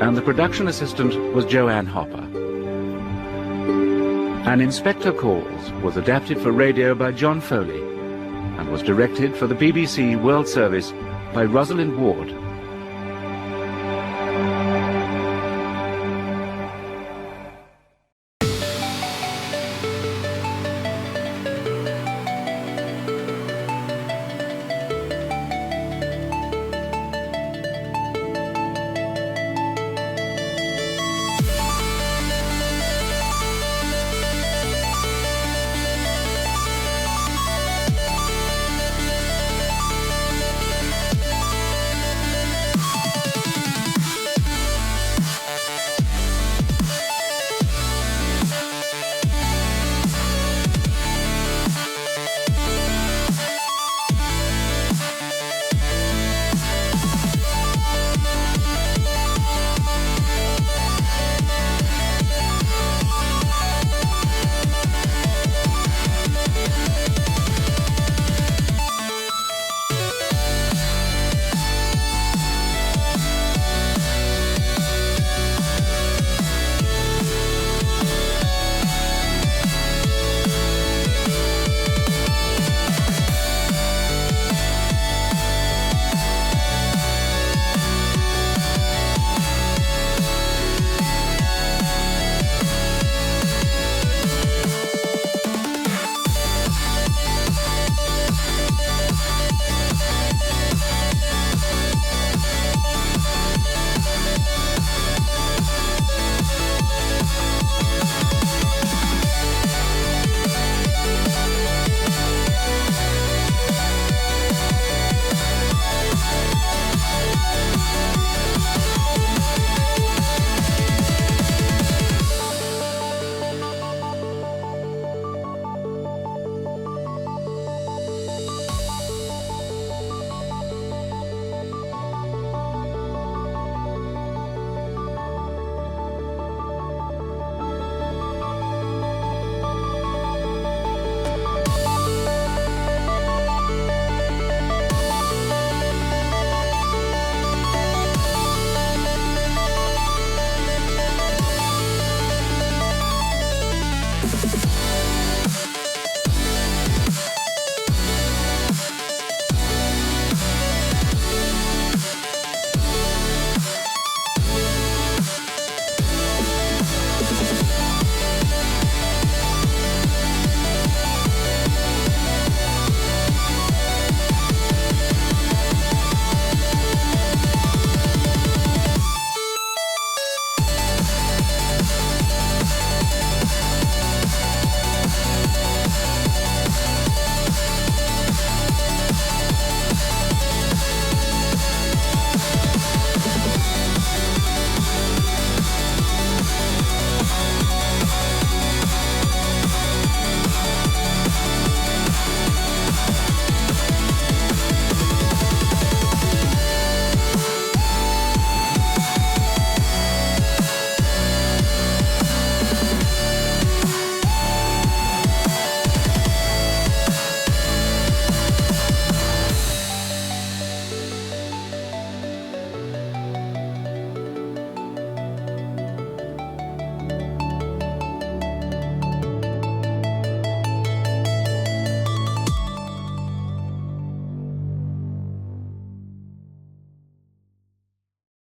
and the production assistant was Joanne Hopper. An Inspector Calls was adapted for radio by John Foley and was directed for the BBC World Service by Rosalind Ward.